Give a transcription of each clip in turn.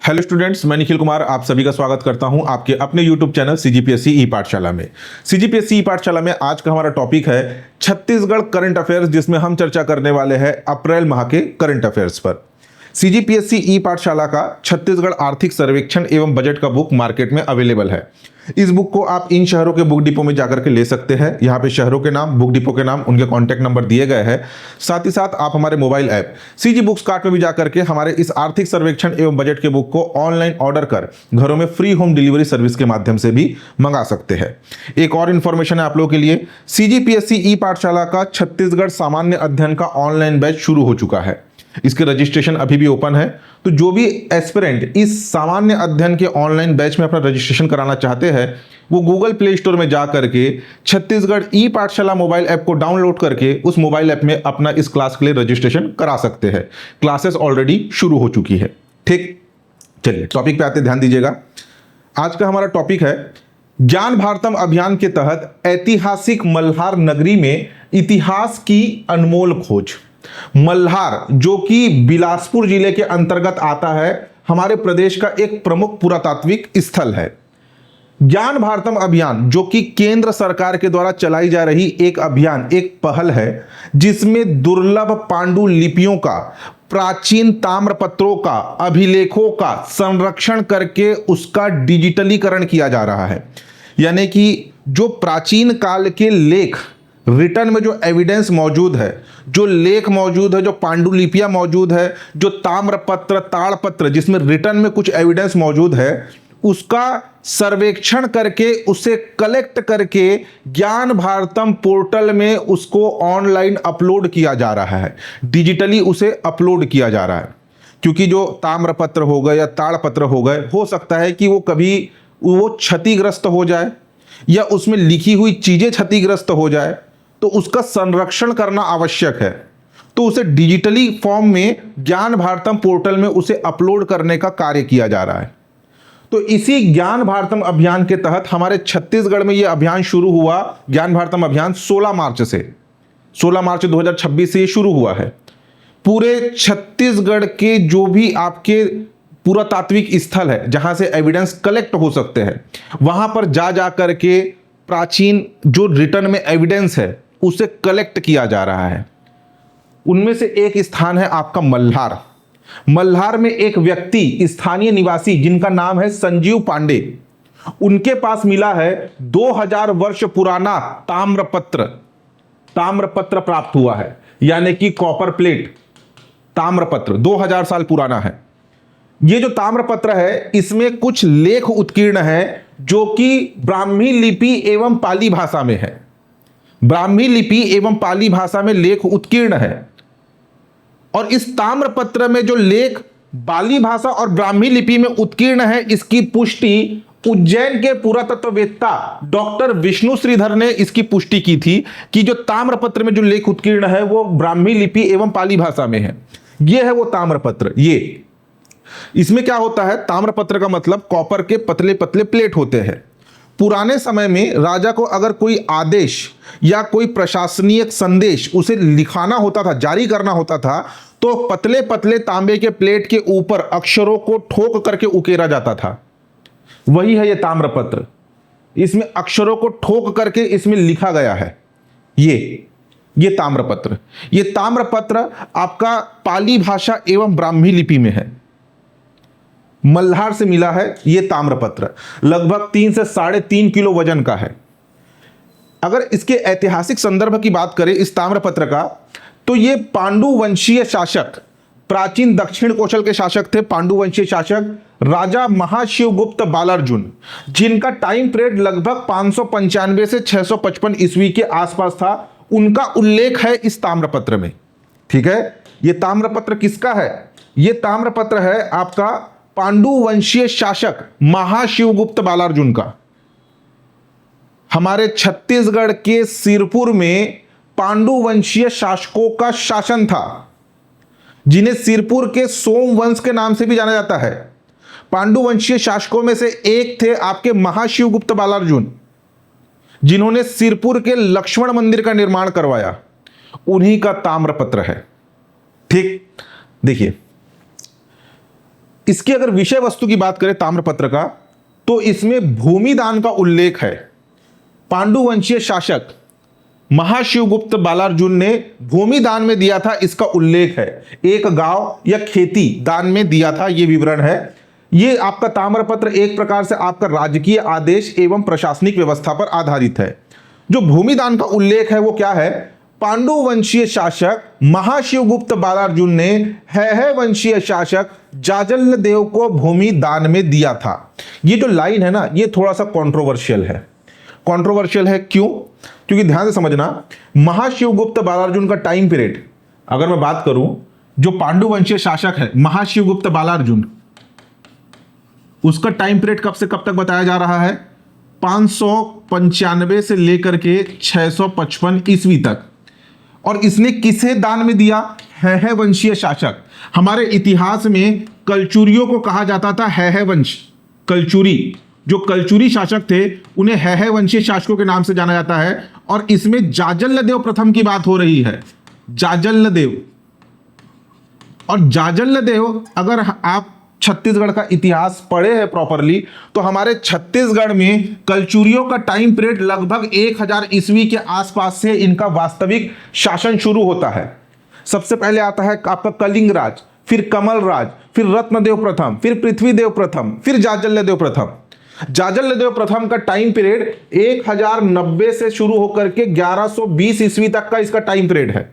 Hello students, मैं निखिल कुमार आप सभी का स्वागत करता हूं आपके अपने यूट्यूब चैनल सीजीपीएससी ई पाठशाला में। सीजीपीएससी ई पाठशाला में आज का हमारा टॉपिक है छत्तीसगढ़ करंट अफेयर्स, जिसमें हम चर्चा करने वाले हैं अप्रैल माह के करंट अफेयर्स पर। सीजीपीएससी ई पाठशाला का छत्तीसगढ़ आर्थिक सर्वेक्षण एवं बजट का बुक मार्केट में अवेलेबल है। इस बुक को आप इन शहरों के बुक डिपो में जाकर के ले सकते हैं। यहाँ पे शहरों के नाम, बुक डिपो के नाम, उनके कॉन्टैक्ट नंबर दिए गए हैं। साथ ही साथ आप हमारे mobile app CG books cart में भी जाकर के हमारे इस आर्थिक सर्वेक्षण एवं बजट के बुक को ऑनलाइन ऑर्डर कर घरों में फ्री होम डिलीवरी सर्विस के माध्यम से भी मंगा सकते हैं। एक और इन्फॉर्मेशन है आप लोगों के लिए, सीजीपीएससी ई पाठशाला का छत्तीसगढ़ सामान्य अध्ययन का ऑनलाइन बैच शुरू हो चुका है। इसके रजिस्ट्रेशन अभी भी ओपन है, तो जो भी एस्पिरेंट इस सामान्य अध्ययन के ऑनलाइन बैच में अपना रजिस्ट्रेशन कराना चाहते हैं वो गूगल प्ले स्टोर में जा करके छत्तीसगढ़ ई पाठशाला मोबाइल ऐप को डाउनलोड करके उस मोबाइल ऐप में अपना इस क्लास के लिए रजिस्ट्रेशन करा सकते हैं। क्लासेस ऑलरेडी शुरू हो चुकी है। ठीक, चलिए टॉपिक पे आते, ध्यान दीजिएगा। आज का हमारा टॉपिक है ज्ञान भारतम अभियान के तहत ऐतिहासिक मल्हार नगरी में इतिहास की अनमोल खोज। मल्हार जो कि बिलासपुर जिले के अंतर्गत आता है, हमारे प्रदेश का एक प्रमुख पुरातात्विक स्थल है। ज्ञान भारतम अभियान जो कि केंद्र सरकार के द्वारा चलाई जा रही एक अभियान, एक पहल है, जिसमें दुर्लभ पांडुलिपियों का, प्राचीन ताम्रपत्रों का, अभिलेखों का संरक्षण करके उसका डिजिटलीकरण किया जा रहा है। यानी कि जो प्राचीन काल के लेख, रिटर्न में जो एविडेंस मौजूद है, जो लेख मौजूद है, जो पांडुलिपियां मौजूद है, जो ताम्रपत्र, ताड़पत्र जिसमें रिटर्न में कुछ एविडेंस मौजूद है, उसका सर्वेक्षण करके उसे कलेक्ट करके ज्ञान भारतम पोर्टल में उसको ऑनलाइन अपलोड किया जा रहा है, डिजिटली उसे अपलोड किया जा रहा है। क्योंकि जो ताम्रपत्र हो गए या ताड़पत्र हो गए, हो सकता है कि वो कभी वो क्षतिग्रस्त हो जाए या उसमें लिखी हुई चीजें क्षतिग्रस्त हो जाए, तो उसका संरक्षण करना आवश्यक है। तो उसे डिजिटली फॉर्म में ज्ञान भारतम पोर्टल में उसे अपलोड करने का कार्य किया जा रहा है। तो इसी ज्ञान भारतम अभियान के तहत हमारे छत्तीसगढ़ में यह अभियान शुरू हुआ। ज्ञान भारतम अभियान 16 मार्च 2026 से शुरू हुआ है। पूरे छत्तीसगढ़ के जो भी आपके पुरातात्विक स्थल है, जहां से एविडेंस कलेक्ट हो सकते हैं, वहां पर जा करके प्राचीन जो रिटर्न में एविडेंस है उसे कलेक्ट किया जा रहा है। उनमें से एक स्थान है आपका मल्हार। मल्हार में एक व्यक्ति, स्थानीय निवासी, जिनका नाम है संजीव पांडे, उनके पास मिला है 2000 वर्ष पुराना ताम्रपत्र प्राप्त हुआ है। यानी कि कॉपर प्लेट ताम्रपत्र 2000 साल पुराना है। ये जो ताम्रपत्र है इसमें कुछ लेख उत्कीर्ण है जो कि ब्राह्मी लिपि एवं पाली भाषा में है। ब्राह्मी लिपि एवं पाली भाषा में लेख उत्कीर्ण है। और इस ताम्रपत्र में जो लेख पाली भाषा और ब्राह्मी लिपि में उत्कीर्ण है, इसकी पुष्टि उज्जैन के पुरातत्ववेत्ता डॉक्टर विष्णु श्रीधर ने इसकी पुष्टि की थी कि जो ताम्रपत्र में जो लेख उत्कीर्ण है वो ब्राह्मी लिपि एवं पाली भाषा में है। यह है वो ताम्रपत्र। ये इसमें क्या होता है, ताम्रपत्र का मतलब कॉपर के पतले पतले प्लेट होते हैं। पुराने समय में राजा को अगर कोई आदेश या कोई प्रशासनिक संदेश उसे लिखाना होता था, जारी करना होता था, तो पतले पतले तांबे के प्लेट के ऊपर अक्षरों को ठोक करके उकेरा जाता था। वही है ये ताम्रपत्र। इसमें अक्षरों को ठोक करके इसमें लिखा गया है। ये ताम्रपत्र, ये ताम्रपत्र आपका पाली भाषा एवं ब्राह्मी लिपि में है। मल्हार से मिला है ये ताम्रपत्र। लगभग 3 से 3.5 किलो वजन का है। अगर इसके ऐतिहासिक संदर्भ की बात करें इस ताम्रपत्र का, तो ये पांडुवंशीय शासक, प्राचीन दक्षिण कौशल के शासक थे, पांडुवंशीय शासक राजा महाशिवगुप्त बालार्जुन, जिनका टाइम पीरियड लगभग 595 से 655 ईस्वी के आसपास था, उनका उल्लेख है इस ताम्रपत्र में। ठीक है, ये ताम्रपत्र किसका है? ये ताम्रपत्र है आपका पांडुवंशीय शासक महाशिवगुप्त बालार्जुन का। हमारे छत्तीसगढ़ के सिरपुर में पांडुवंशीय शासकों का शासन था, जिन्हें सिरपुर के सोमवंश के नाम से भी जाना जाता है। पांडुवंशीय शासकों में से एक थे आपके महाशिवगुप्त बालार्जुन, जिन्होंने सिरपुर के लक्ष्मण मंदिर का निर्माण करवाया। उन्हीं का ताम्रपत्र है। ठीक, देखिए इसकी अगर विषय वस्तु की बात करें ताम्रपत्र का, तो इसमें भूमिदान का उल्लेख है। पांडुवंशीय शासक महाशिवगुप्त बालार्जुन ने भूमिदान में दिया था, इसका उल्लेख है। एक गांव या खेती दान में दिया था, यह विवरण है। यह आपका ताम्रपत्र एक प्रकार से आपका राजकीय आदेश एवं प्रशासनिक व्यवस्था पर आधारित है। जो भूमिदान का उल्लेख है वो क्या है? पांडुवंशीय शासक महाशिवगुप्त बालार्जुन ने है वंशीय शासक जाजल्य देव को भूमि दान में दिया था। ये जो लाइन है ना, ये थोड़ा सा कंट्रोवर्शियल है। कंट्रोवर्शियल है क्यों? क्योंकि ध्यान से समझना, महाशिवगुप्त बालार्जुन का टाइम पीरियड अगर मैं बात करूं, जो पांडुवंशीय शासक है महाशिवगुप्त बालार्जुन, उसका टाइम पीरियड कब से कब तक बताया जा रहा है? 595 से लेकर के 655 ईस्वी तक। और इसने किसे दान में दिया? है वंशीय शासक। हमारे इतिहास में कलचुरियों को कहा जाता था है वंश। कलचुरी, जो कलचुरी शासक थे उन्हें है वंशीय शासकों के नाम से जाना जाता है। और इसमें जाजल्य देव प्रथम की बात हो रही है, जाजल्य देव। और जाजल्य देव, अगर आप छत्तीसगढ़ का इतिहास पढ़े हैं प्रॉपरली, तो हमारे छत्तीसगढ़ में कलचुरियों का टाइम पीरियड लगभग 1000 ईस्वी के आसपास से इनका वास्तविक शासन शुरू होता है। सबसे पहले आता है आपका कलिंग राज, फिर कमल राज, फिर रत्नदेव प्रथम, फिर पृथ्वीदेव प्रथम, फिर जाजल्य देव प्रथम। जाजल्य देव प्रथम का टाइम पीरियड 1090 से शुरू होकर के 1120 ईस्वी तक का इसका टाइम पीरियड है।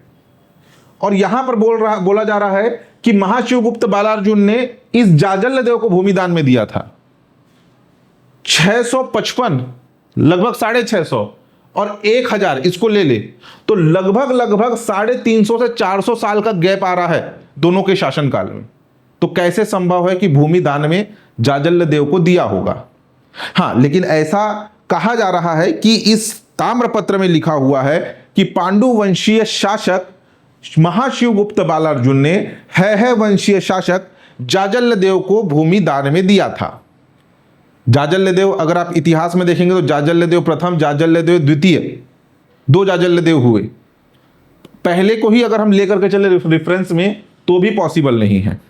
और यहां पर बोला जा रहा है कि महाशिवगुप्त बालार्जुन ने इस जाजल्य देव को भूमिदान में दिया था। 655, लगभग 650 और 1000 इसको ले ले तो लगभग 350 से 400 साल का गैप आ रहा है दोनों के शासनकाल में। तो कैसे संभव है कि भूमिदान में जाजल्य देव को दिया होगा? हाँ, लेकिन ऐसा कहा जा रहा है कि इस ताम्रपत्र में लिखा हुआ है कि पांडुवंशीय शासक महाशिवगुप्त बालार्जुन ने है वंशीय शासक जाजल्य देव को भूमि दान में दिया था। जाजल्य देव, अगर आप इतिहास में देखेंगे तो जाजल्य देव प्रथम, जाजल्य देव द्वितीय, 2 जाजल्य देव हुए। पहले को ही अगर हम लेकर के चले रेफरेंस में तो भी पॉसिबल नहीं है।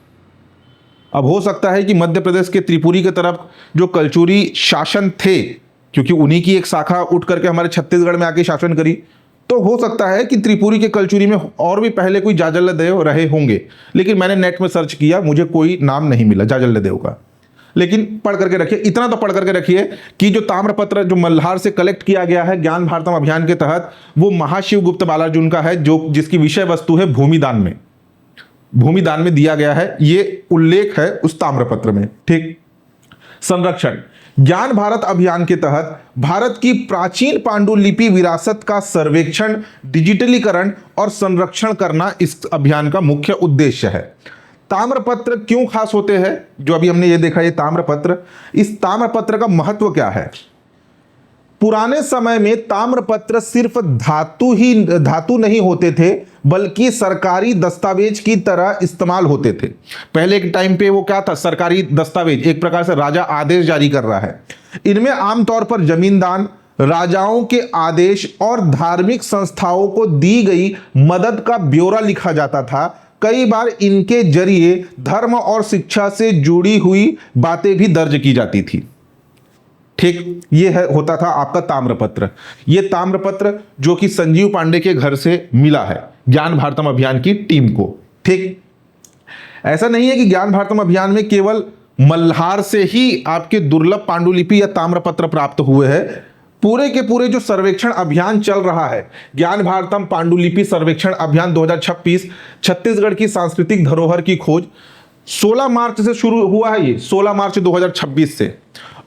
अब हो सकता है कि मध्य प्रदेश के त्रिपुरी की तरफ जो कलचुरी शासन थे, क्योंकि उन्हीं की एक शाखा उठ करके हमारे छत्तीसगढ़ में आके शासन करी, तो हो सकता है कि त्रिपुरी के कलचुरी में और भी पहले कोई जाजल्य देव रहे होंगे। लेकिन मैंने नेट में सर्च किया, मुझे कोई नाम नहीं मिला जाजल्य देव का। लेकिन पढ़ करके रखिए, इतना तो पढ़ करके रखिए कि जो ताम्रपत्र जो मल्हार से कलेक्ट किया गया है ज्ञान भारतम अभियान के तहत, वो महाशिवगुप्त बालार्जुन का है, जो जिसकी विषय वस्तु है भूमिदान में, भूमिदान में दिया गया है। ये उल्लेख है उस ताम्रपत्र में। ठीक। संरक्षण, ज्ञान भारत अभियान के तहत भारत की प्राचीन पांडुलिपि विरासत का सर्वेक्षण, डिजिटलीकरण और संरक्षण करना इस अभियान का मुख्य उद्देश्य है। ताम्रपत्र क्यों खास होते हैं? जो अभी हमने ये देखा, ये ताम्रपत्र, इस ताम्रपत्र का महत्व क्या है? पुराने समय में ताम्रपत्र सिर्फ धातु नहीं होते थे, बल्कि सरकारी दस्तावेज की तरह इस्तेमाल होते थे। पहले के टाइम पे वो क्या था? सरकारी दस्तावेज, एक प्रकार से राजा आदेश जारी कर रहा है। इनमें आमतौर पर जमीनदान, राजाओं के आदेश और धार्मिक संस्थाओं को दी गई मदद का ब्यौरा लिखा जाता था। कई बार इनके जरिए धर्म और शिक्षा से जुड़ी हुई बातें भी दर्ज की जाती थी। ठीक, ये होता था आपका ताम्रपत्र। ये ताम्रपत्र जो कि संजीव पांडे के घर से मिला है ज्ञान भारतम अभियान की टीम को। ठीक, ऐसा नहीं है कि ज्ञान भारतम अभियान में केवल मल्हार से ही आपके दुर्लभ पांडुलिपि या ताम्रपत्र प्राप्त हुए हैं। पूरे के पूरे जो सर्वेक्षण अभियान चल रहा है, ज्ञान भारतम पांडुलिपि सर्वेक्षण अभियान 2026, छत्तीसगढ़ की सांस्कृतिक धरोहर की खोज, 16 मार्च से शुरू हुआ है। ये 16 मार्च 2026 से,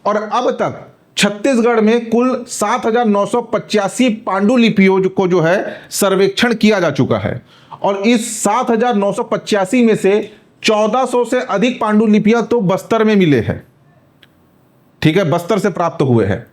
और अब तक छत्तीसगढ़ में कुल 7,985 पांडुलिपियों को जो है सर्वेक्षण किया जा चुका है। और इस 7,985 में से 1400 से अधिक पांडुलिपियां तो बस्तर में मिले हैं। ठीक है, बस्तर से प्राप्त हुए हैं।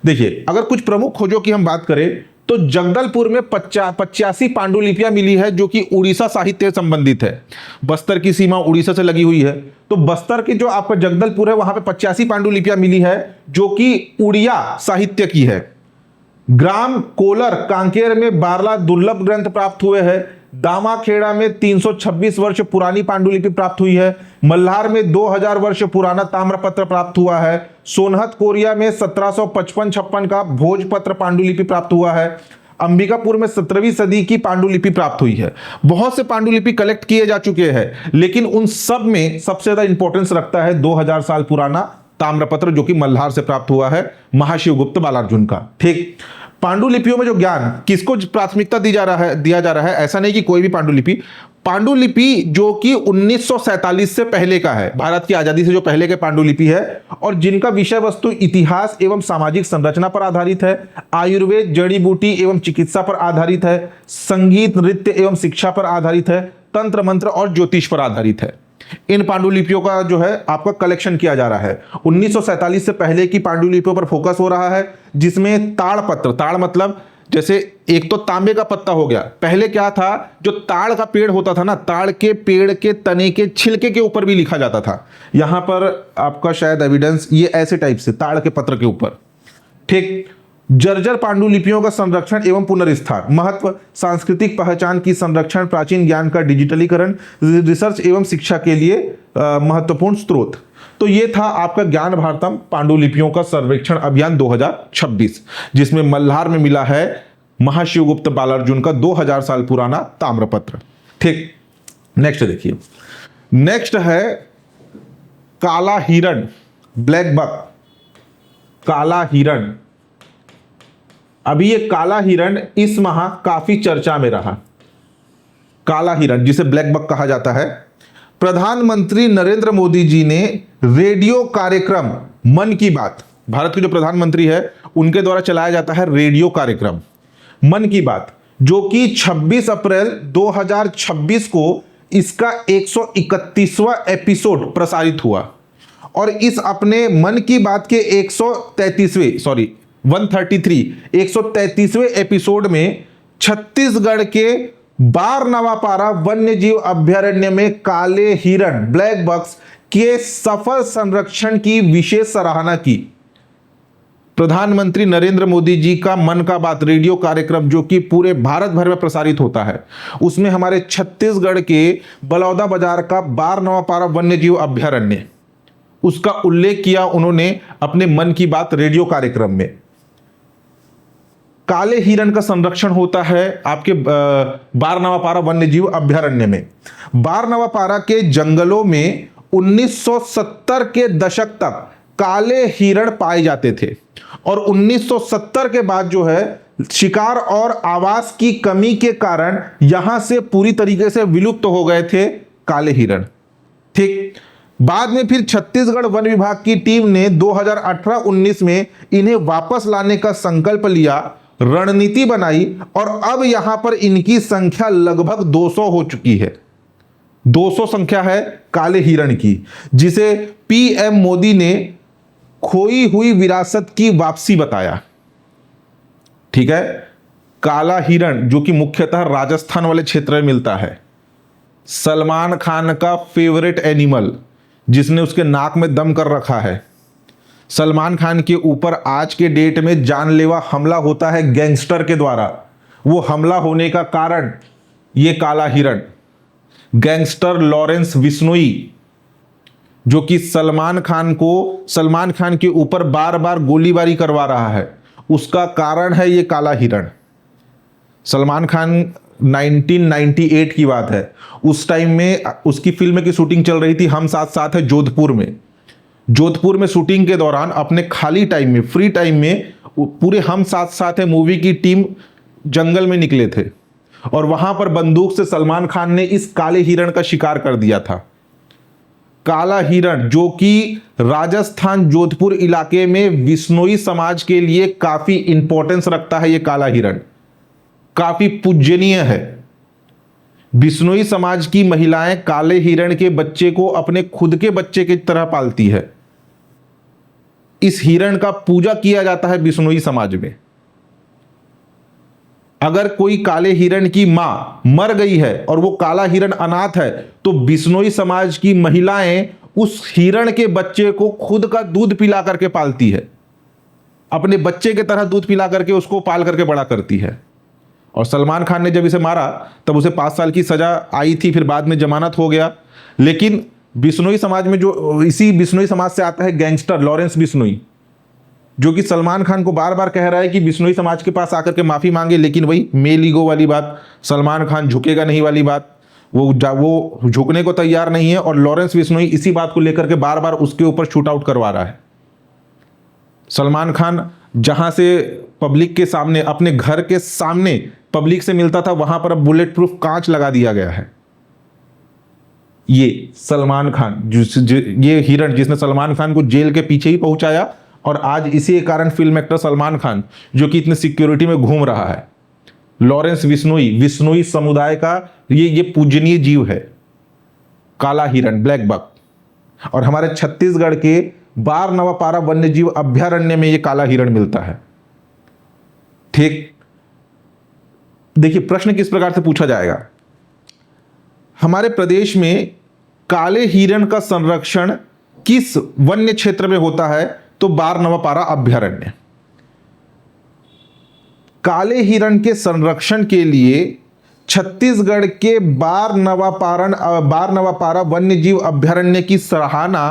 देखिए, अगर कुछ प्रमुख खोजों की हम बात करें तो जगदलपुर में 85 पांडुलिपियां मिली है, जो कि उड़ीसा साहित्य से संबंधित है। बस्तर की सीमा उड़ीसा से लगी हुई है, तो बस्तर की जो आपका जगदलपुर है वहां पे 85 पांडुलिपियां मिली है, जो कि उड़िया साहित्य की है। ग्राम कोलर कांकेर में 12 दुर्लभ ग्रंथ प्राप्त हुए हैं। दामाखेड़ा में 326 वर्ष पुरानी पांडुलिपि प्राप्त हुई है। मल्हार में 2000 वर्ष पुराना ताम्रपत्र प्राप्त हुआ है। सोनहत कोरिया में 1755-56 का भोजपत्र पांडुलिपि प्राप्त हुआ है। अंबिकापुर में 17वीं सदी की पांडुलिपि प्राप्त हुई है। बहुत से पांडुलिपि कलेक्ट किए जा चुके हैं, लेकिन उन सब में सबसे ज्यादा इंपॉर्टेंस रखता है 2000 साल पुराना ताम्रपत्र जो कि मल्हार से प्राप्त हुआ है, महाशिवगुप्त बालार्जुन का। ठीक, पांडुलिपियों में जो ज्ञान किसको प्राथमिकता दिया जा रहा है, ऐसा नहीं कि कोई भी पांडुलिपि जो कि 1947 से पहले का है, भारत की आजादी से जो पहले के पांडुलिपि है, और जिनका विषय वस्तु इतिहास एवं सामाजिक संरचना पर आधारित है, आयुर्वेद, जड़ी बूटी एवं चिकित्सा पर आधारित है, संगीत, नृत्य एवं शिक्षा पर आधारित है, तंत्र मंत्र और ज्योतिष पर आधारित है। इन पांडुलिपियों का जो है आपका कलेक्शन किया जा रहा है। 1947 से पहले की पांडुलिपियों पर फोकस हो रहा है, जिसमें ताड़पत्र, ताड़ मतलब जैसे एक तो तांबे का पत्ता हो गया, पहले क्या था, जो ताड़ का पेड़ होता था ना, ताड़ के पेड़ के तने के छिलके के ऊपर भी लिखा जाता था। यहां पर आपका शायद एविडेंस ये ऐसे टाइप से ताड़ के पत्र के ऊपर। ठीक, जर्जर पांडुलिपियों का संरक्षण एवं पुनर्स्थान, महत्व, सांस्कृतिक पहचान की संरक्षण, प्राचीन ज्ञान का डिजिटलीकरण, रिसर्च एवं शिक्षा के लिए महत्वपूर्ण स्रोत। तो ये था आपका ज्ञान भारतम पांडुलिपियों का सर्वेक्षण अभियान 2026, जिसमें मल्हार में मिला है महाशिवगुप्त बालार्जुन का 2000 साल पुराना ताम्रपत्र। ठीक, नेक्स्ट देखिए, नेक्स्ट है काला हिरण, ब्लैक बक, काला हिरण। अभी ये काला हिरण इस माह काफी चर्चा में रहा। काला हिरण जिसे ब्लैक बक कहा जाता है, प्रधानमंत्री नरेंद्र मोदी जी ने रेडियो कार्यक्रम मन की बात, भारत के जो प्रधानमंत्री है उनके द्वारा चलाया जाता है रेडियो कार्यक्रम मन की बात, जो कि 26 अप्रैल 2026 को इसका 131वां एपिसोड प्रसारित हुआ। और इस अपने मन की बात के 133वें एपिसोड में छत्तीसगढ़ के बारनवापारा वन्य जीव अभ्यारण्य में काले हिरण, ब्लैक बक्स के सफल संरक्षण की विशेष सराहना की। प्रधानमंत्री नरेंद्र मोदी जी का मन का बात रेडियो कार्यक्रम जो कि पूरे भारत भर में प्रसारित होता है, उसमें हमारे छत्तीसगढ़ के बलौदा बाजार का बारनवापारा वन्य जीव अभ्यारण्य, उसका उल्लेख किया उन्होंने अपने मन की बात रेडियो कार्यक्रम में। काले हिरण का संरक्षण होता है आपके बारनवापारा वन्यजीव अभ्यारण्य में। बारनवापारा के जंगलों में 1970 के दशक तक काले हिरण पाए जाते थे, और 1970 के बाद जो है शिकार और आवास की कमी के कारण यहां से पूरी तरीके से विलुप्त हो गए थे काले हिरण। ठीक, बाद में फिर छत्तीसगढ़ वन विभाग की टीम ने 2018-19 में इन्हें वापस लाने का संकल्प लिया, रणनीति बनाई, और अब यहां पर इनकी संख्या लगभग 200 हो चुकी है। 200 संख्या है काले हिरण की, जिसे पीएम मोदी ने खोई हुई विरासत की वापसी बताया। ठीक है, काला हिरण जो कि मुख्यतः राजस्थान वाले क्षेत्र में मिलता है, सलमान खान का फेवरेट एनिमल, जिसने उसके नाक में दम कर रखा है। सलमान खान के ऊपर आज के डेट में जानलेवा हमला होता है गैंगस्टर के द्वारा। वो हमला होने का कारण ये काला हिरण, गैंगस्टर लॉरेंस बिश्नोई, जो कि सलमान खान के ऊपर बार बार गोलीबारी करवा रहा है, उसका कारण है ये काला हिरण। सलमान खान 1998 की बात है, उस टाइम में उसकी फिल्म की शूटिंग चल रही थी हम साथ साथ है जोधपुर में शूटिंग के दौरान अपने खाली टाइम में, फ्री टाइम में, पूरे हम साथ साथ है मूवी की टीम जंगल में निकले थे, और वहां पर बंदूक से सलमान खान ने इस काले हिरण का शिकार कर दिया था। काला हिरण जो कि राजस्थान जोधपुर इलाके में बिश्नोई समाज के लिए काफी इंपॉर्टेंस रखता है। ये काला हिरण काफी पूजनीय है। बिश्नोई समाज की महिलाएं काले हिरण के बच्चे को अपने खुद के बच्चे की तरह पालती है। इस हिरण का पूजा किया जाता है बिश्नोई समाज में। अगर कोई काले हिरण की मां मर गई है और वो काला हिरण अनाथ है, तो बिश्नोई समाज की महिलाएं उस हिरण के बच्चे को खुद का दूध पिला करके पालती है, अपने बच्चे की तरह दूध पिला करके उसको पाल करके बड़ा करती है। और सलमान खान ने जब इसे मारा तब उसे 5 साल की सजा आई थी, फिर बाद में जमानत हो गया। लेकिन बिश्नोई समाज में जो इसी बिश्नोई समाज से आता है गैंगस्टर लॉरेंस बिश्नोई, जो कि सलमान खान को बार बार कह रहा है कि बिश्नोई समाज के पास आकर के माफी मांगे, लेकिन वही मेल ईगो वाली बात, सलमान खान झुकेगा नहीं वाली बात, वो झुकने को तैयार नहीं है। और लॉरेंस बिश्नोई इसी बात को लेकर के बार बार उसके ऊपर शूट आउट करवा रहा है। सलमान खान जहां से पब्लिक के सामने, अपने घर के सामने पब्लिक से मिलता था, वहां पर अब बुलेट प्रूफ कांच लगा दिया गया है। ये सलमान खान ये हिरण जिसने सलमान खान को जेल के पीछे ही पहुंचाया, और आज इसी के कारण फिल्म एक्टर सलमान खान जो कि इतने सिक्योरिटी में घूम रहा है। लॉरेंस बिश्नोई समुदाय का ये पूजनीय जीव है, काला हिरण, ब्लैक बक। और हमारे छत्तीसगढ़ के बार नवापारा वन्य जीव अभ्यारण्य में ये काला हिरण मिलता है। ठीक, देखिए प्रश्न किस प्रकार से पूछा जाएगा। हमारे प्रदेश में काले हिरण का संरक्षण किस वन्य क्षेत्र में होता है? तो बार नवापारा अभ्यारण्य। काले हिरण के संरक्षण के लिए छत्तीसगढ़ के बार नवापारा वन्य जीव अभ्यारण्य की सराहना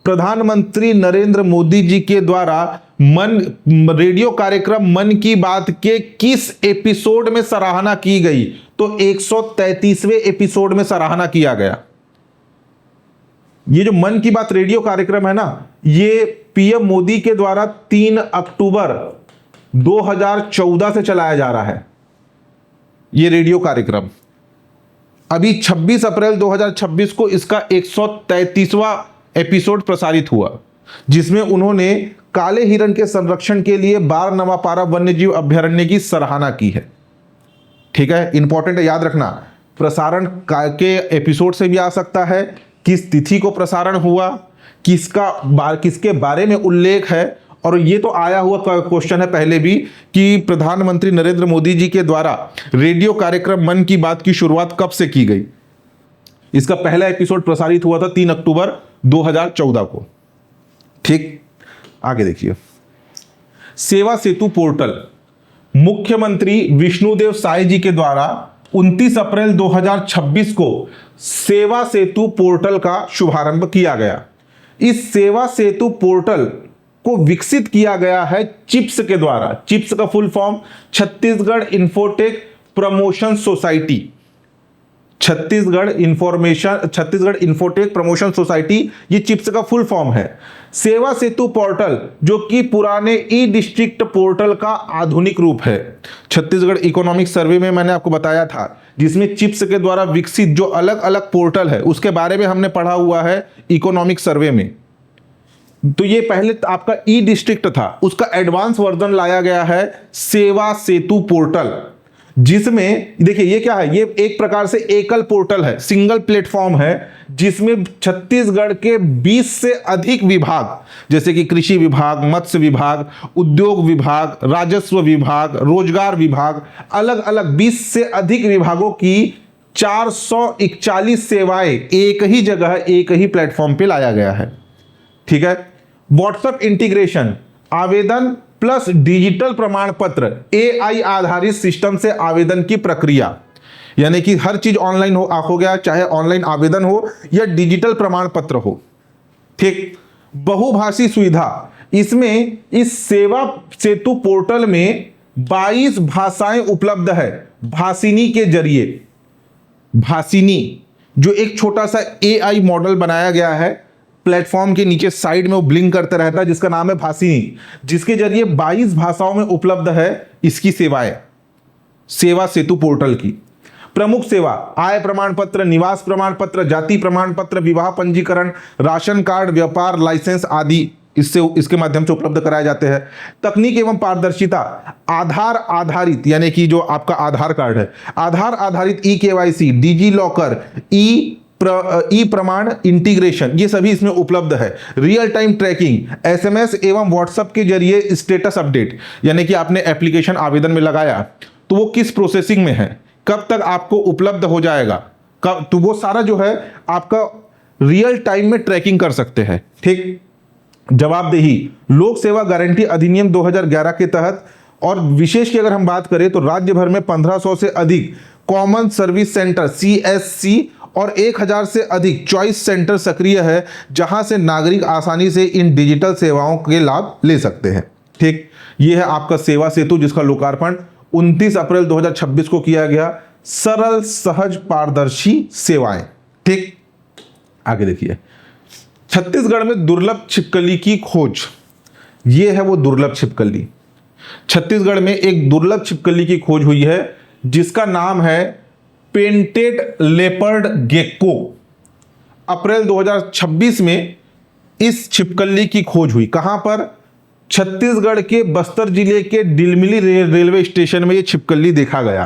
प्रधानमंत्री नरेंद्र मोदी जी के द्वारा रेडियो कार्यक्रम मन की बात के किस एपिसोड में सराहना की गई? तो 133वें एपिसोड में सराहना किया गया। ये जो मन की बात रेडियो कार्यक्रम है ना, ये पीएम मोदी के द्वारा 3 अक्टूबर 2014 से चलाया जा रहा है। ये रेडियो कार्यक्रम अभी 26 अप्रैल 2026 को इसका 133वां एपिसोड प्रसारित हुआ, जिसमें उन्होंने काले हिरण के संरक्षण के लिए बार नवापारा वन्यजीव अभ्यारण्य की सराहना की है। ठीक है, इंपॉर्टेंट है, याद रखना। प्रसारण के एपिसोड से भी आ सकता है, किस तिथि को प्रसारण हुआ, किसके बारे में उल्लेख है। और ये तो आया हुआ क्वेश्चन है पहले भी कि प्रधानमंत्री नरेंद्र मोदी जी के द्वारा रेडियो कार्यक्रम मन की बात की शुरुआत कब से की गई। इसका पहला एपिसोड प्रसारित हुआ था 3 अक्टूबर 2014 को। ठीक, आगे देखिए। सेवा सेतु पोर्टल मुख्यमंत्री विष्णुदेव साय जी के द्वारा 29 अप्रैल 2026 को सेवा सेतु पोर्टल का शुभारंभ किया गया। इस सेवा सेतु पोर्टल को विकसित किया गया है चिप्स के द्वारा। चिप्स का full form Chhattisgarh infotech promotion society. Chhattisgarh infotech promotion society, ये चिप्स का फुल फॉर्म है। सेवा सेतु पोर्टल जो कि पुराने ई डिस्ट्रिक्ट पोर्टल का आधुनिक रूप है। छत्तीसगढ़ इकोनॉमिक सर्वे में मैंने आपको बताया था, जिसमें चिप्स के द्वारा विकसित जो अलग अलग पोर्टल है उसके बारे में हमने पढ़ा हुआ है इकोनॉमिक सर्वे में। तो ये पहले आपका ई डिस्ट्रिक्ट था, उसका एडवांस वर्जन लाया गया है सेवा सेतु पोर्टल, जिसमें देखिए ये क्या है, ये एक प्रकार से एकल पोर्टल है, सिंगल प्लेटफॉर्म है, जिसमें छत्तीसगढ़ के 20 से अधिक विभाग जैसे कि कृषि विभाग, मत्स्य विभाग, उद्योग विभाग, राजस्व विभाग, रोजगार विभाग, अलग अलग 20 से अधिक विभागों की 441 सेवाएं एक ही जगह एक ही प्लेटफॉर्म पे लाया गया है। ठीक है, व्हाट्सएप इंटीग्रेशन, आवेदन प्लस डिजिटल प्रमाण पत्र, एआई आधारित सिस्टम से आवेदन की प्रक्रिया, यानी कि हर चीज ऑनलाइन हो गया, चाहे ऑनलाइन आवेदन हो या डिजिटल प्रमाण पत्र हो। ठीक, बहुभाषी सुविधा, इसमें इस सेवा सेतु पोर्टल में 22 भाषाएं उपलब्ध है भाषिनी के जरिए। भाषिनी जो एक छोटा सा एआई मॉडल बनाया गया है, प्लेटफॉर्म के नीचे साइड में वो ब्लिंक करता रहता है, जिसका नाम है भाषिनी, जिसके जरिए 22 भाषाओं में उपलब्ध है इसकी सेवाएं सेवा सेतु पोर्टल की। प्रमुख सेवा, आय प्रमाण पत्र, निवास प्रमाण पत्र, जाति प्रमाण पत्र, विवाह पंजीकरण, राशन कार्ड, व्यापार लाइसेंस आदि इसके माध्यम से उपलब्ध कराए जाते हैं। तकनीक एवं पारदर्शिता, आधार आधारित, यानी कि जो आपका आधार कार्ड है, आधार आधारित ई केवाईसी, डिजी लॉकर, ई प्रमाण इंटीग्रेशन, ये सभी इसमें उपलब्ध है। रियल टाइम ट्रैकिंग, एसएमएस एवं व्हाट्सएप के जरिए स्टेटस अपडेट, यानी कि आपने एप्लीकेशन आवेदन में लगाया तो वो किस प्रोसेसिंग में है, कब तक आपको उपलब्ध हो जाएगा, कब, तो वो सारा जो है आपका रियल टाइम में ट्रैकिंग कर सकते हैं। ठीक, जवाबदेही, लोक सेवा गारंटी अधिनियम 2011 के तहत और विशेष की अगर हम बात करें तो राज्य भर में 1500 से अधिक कॉमन सर्विस सेंटर CSC और 1000 से अधिक चॉइस सेंटर सक्रिय है, जहां से नागरिक आसानी से इन डिजिटल सेवाओं के लाभ ले सकते हैं। ठीक, यह है आपका सेवा सेतु, जिसका लोकार्पण 29 अप्रैल 2026 को किया गया। सरल, सहज, पारदर्शी सेवाएं। ठीक, आगे देखिए, छत्तीसगढ़ में दुर्लभ छिपकली की खोज। ये है वो दुर्लभ छिपकली। छत्तीसगढ़ में एक दुर्लभ छिपकली की खोज हुई है जिसका नाम है पेंटेड लेपर्ड गेक्को। अप्रैल 2026 में इस छिपकली की खोज हुई। कहां पर? छत्तीसगढ़ के बस्तर जिले के डिलमिली रेलवे स्टेशन में यह छिपकली देखा गया।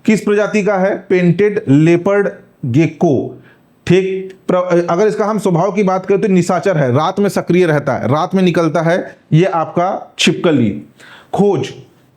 किस प्रजाति का है? Painted leopard gecko. ठीक, अगर इसका हम स्वभाव की बात करें तो निशाचर है, रात में सक्रिय रहता है, रात में निकलता है ये आपका छिपकली। खोज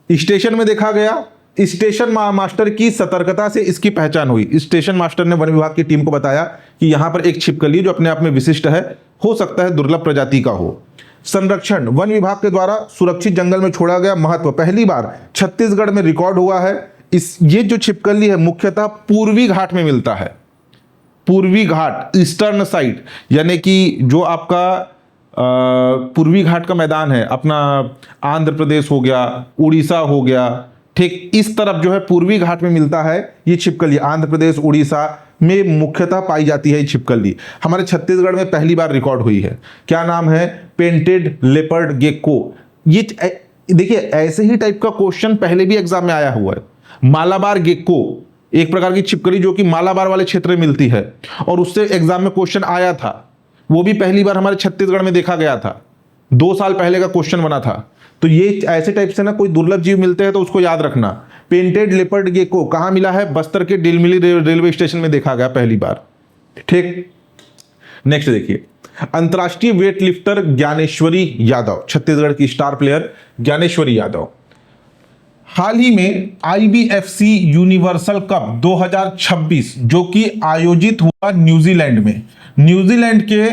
स्टेशन में देखा गया। स्टेशन मास्टर की सतर्कता से इसकी पहचान हुई। स्टेशन मास्टर ने वन विभाग की टीम को बताया कि यहां पर एक छिपकली जो अपने आप में विशिष्ट है, हो सकता है दुर्लभ प्रजाति का हो। संरक्षण, वन विभाग के द्वारा सुरक्षित जंगल में छोड़ा गया। महत्व, पहली बार छत्तीसगढ़ में रिकॉर्ड हुआ है। ये जो छिपकली है मुख्यतः पूर्वी घाट में मिलता है। पूर्वी घाट, ईस्टर्न साइड, यानी कि जो आपका पूर्वी घाट का मैदान है, अपना आंध्र प्रदेश हो गया, उड़ीसा हो गया, ठीक इस तरफ जो है पूर्वी घाट में मिलता है ये छिपकली। आंध्र प्रदेश, उड़ीसा में मुख्यतः पाई जाती है ये छिपकली। हमारे छत्तीसगढ़ में पहली बार रिकॉर्ड हुई है। क्या नाम है? Painted leopard gecko. ये देखिए, ऐसे ही टाइप का क्वेश्चन पहले भी एग्जाम में आया हुआ है। मालाबार गेक्को एक प्रकार की छिपकली जो कि मालाबार वाले क्षेत्र में मिलती है, और उससे एग्जाम में क्वेश्चन आया था। वो भी पहली बार हमारे छत्तीसगढ़ में देखा गया था। 2 साल पहले का क्वेश्चन बना था। तो ये ऐसे टाइप से ना कोई दुर्लभ जीव मिलते हैं तो उसको याद रखना। पेंटेड लेपर्ड गेक्को कहां मिला है? बस्तर के डिलमिली रेलवे स्टेशन में देखा गया पहली बार। ठीक, नेक्स्ट देखिए, अंतर्राष्ट्रीय वेट लिफ्टर ज्ञानेश्वरी यादव, छत्तीसगढ़ की स्टार प्लेयर ज्ञानेश्वरी यादव, हाल ही में IBFC यूनिवर्सल कप 2026 जो कि आयोजित हुआ न्यूजीलैंड में, न्यूजीलैंड के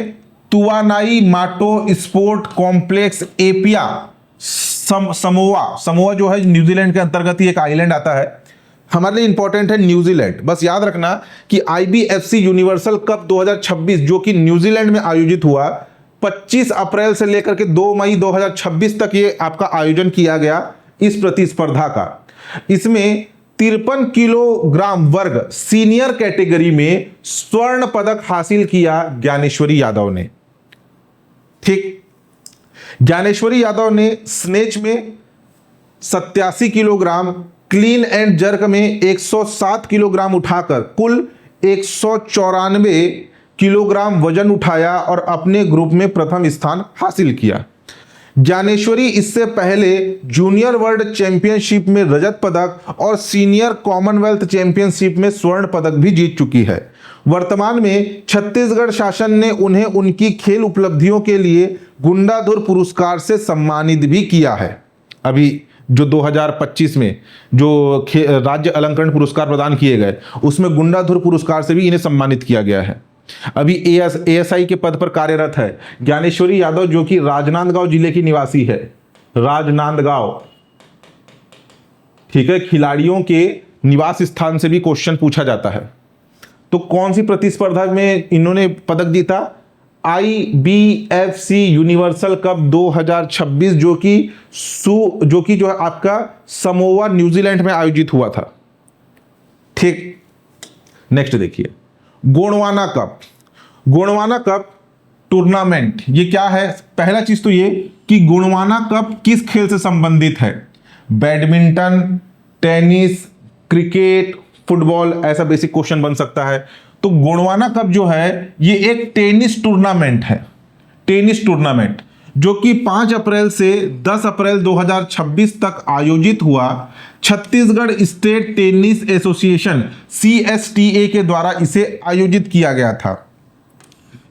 तुवानाई माटो स्पोर्ट कॉम्प्लेक्स एपिया समोआ जो है न्यूजीलैंड के अंतर्गत ही एक आइलैंड आता है। हमारे लिए इंपॉर्टेंट है न्यूजीलैंड। बस याद रखना कि IBFC यूनिवर्सल कप 2026 जो कि न्यूजीलैंड में आयोजित हुआ, 25 अप्रैल से लेकर के 2 मई 2026 तक ये आपका आयोजन किया गया इस प्रतिस्पर्धा का। इसमें 53 किलोग्राम वर्ग सीनियर कैटेगरी में स्वर्ण पदक हासिल किया ज्ञानेश्वरी यादव ने। ठीक, ज्ञानेश्वरी यादव ने स्नेच में 87 किलोग्राम, क्लीन एंड जर्क में 107 किलोग्राम उठाकर कुल 194 किलोग्राम वजन उठाया और अपने ग्रुप में प्रथम स्थान हासिल किया। ज्ञानेश्वरी इससे पहले जूनियर वर्ल्ड चैंपियनशिप में रजत पदक और सीनियर कॉमनवेल्थ चैंपियनशिप में स्वर्ण पदक भी जीत चुकी है। वर्तमान में छत्तीसगढ़ शासन ने उन्हें उनकी खेल उपलब्धियों के लिए गुंडाधुर पुरस्कार से सम्मानित भी किया है। अभी जो 2025 में जो राज्य अलंकरण पुरस्कार प्रदान किए गए उसमें गुंडाधुर पुरस्कार से भी इन्हें सम्मानित किया गया है। अभी ASI के पद पर कार्यरत है ज्ञानेश्वरी यादव जो कि राजनांदगांव जिले की निवासी है। राजनांदगांव, ठीक है, खिलाड़ियों के निवास स्थान से भी क्वेश्चन पूछा जाता है। तो कौन सी प्रतिस्पर्धा में इन्होंने पदक जीता? IBFC यूनिवर्सल कप 2026 जो कि जो है आपका समोआ न्यूजीलैंड में आयोजित हुआ था। ठीक, नेक्स्ट देखिए, Gondwana cup. Gondwana cup tournament ये क्या है? पहला चीज तो ये कि गोंडवाना कप किस खेल से संबंधित है? बैडमिंटन, टेनिस, क्रिकेट, फुटबॉल, ऐसा बेसिक क्वेश्चन बन सकता है। तो गोंडवाना कप जो है ये एक टेनिस टूर्नामेंट है। टेनिस टूर्नामेंट जो कि 5 अप्रैल से 10 अप्रैल 2026 तक आयोजित हुआ। Chhattisgarh state tennis association CSTA के द्वारा इसे आयोजित किया गया था।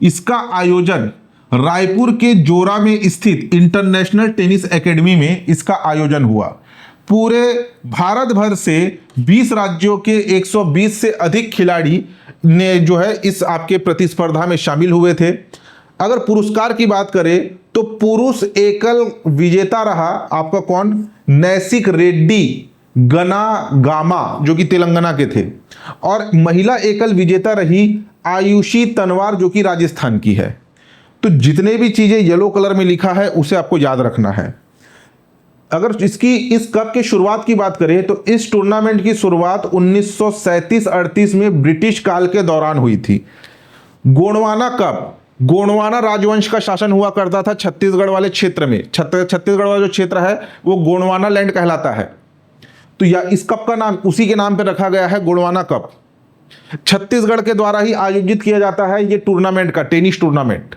इसका आयोजन रायपुर के जोरा में स्थित इंटरनेशनल टेनिस एकेडमी में इसका आयोजन हुआ। पूरे भारत भर से 20 राज्यों के 120 से अधिक खिलाड़ी ने जो है इस आपके प्रतिस्पर्धा में शामिल हुए थे। अगर पुरस्कार की बात करें तो पुरुष एकल विजेता रहा आपका कौन? नैसिक रेड्डी गनागामा जो कि तेलंगाना के थे, और महिला एकल विजेता रही आयुषी तनवार जो कि राजस्थान की है। तो जितने भी चीजें येलो कलर में लिखा है उसे आपको याद रखना है। अगर इस कप की शुरुआत की बात करें तो इस टूर्नामेंट की शुरुआत 1937-38 में ब्रिटिश काल के दौरान हुई थी। गोंडवाना कप, गोंडवाना राजवंश का शासन हुआ करता था छत्तीसगढ़ वाले क्षेत्र में। छत्तीसगढ़ वाला जो क्षेत्र है वो गोंडवाना लैंड कहलाता है। तो या इस कप का नाम उसी के नाम पर रखा गया है, गोंडवाना कप। छत्तीसगढ़ के द्वारा ही आयोजित किया जाता है ये टूर्नामेंट का, टेनिस टूर्नामेंट।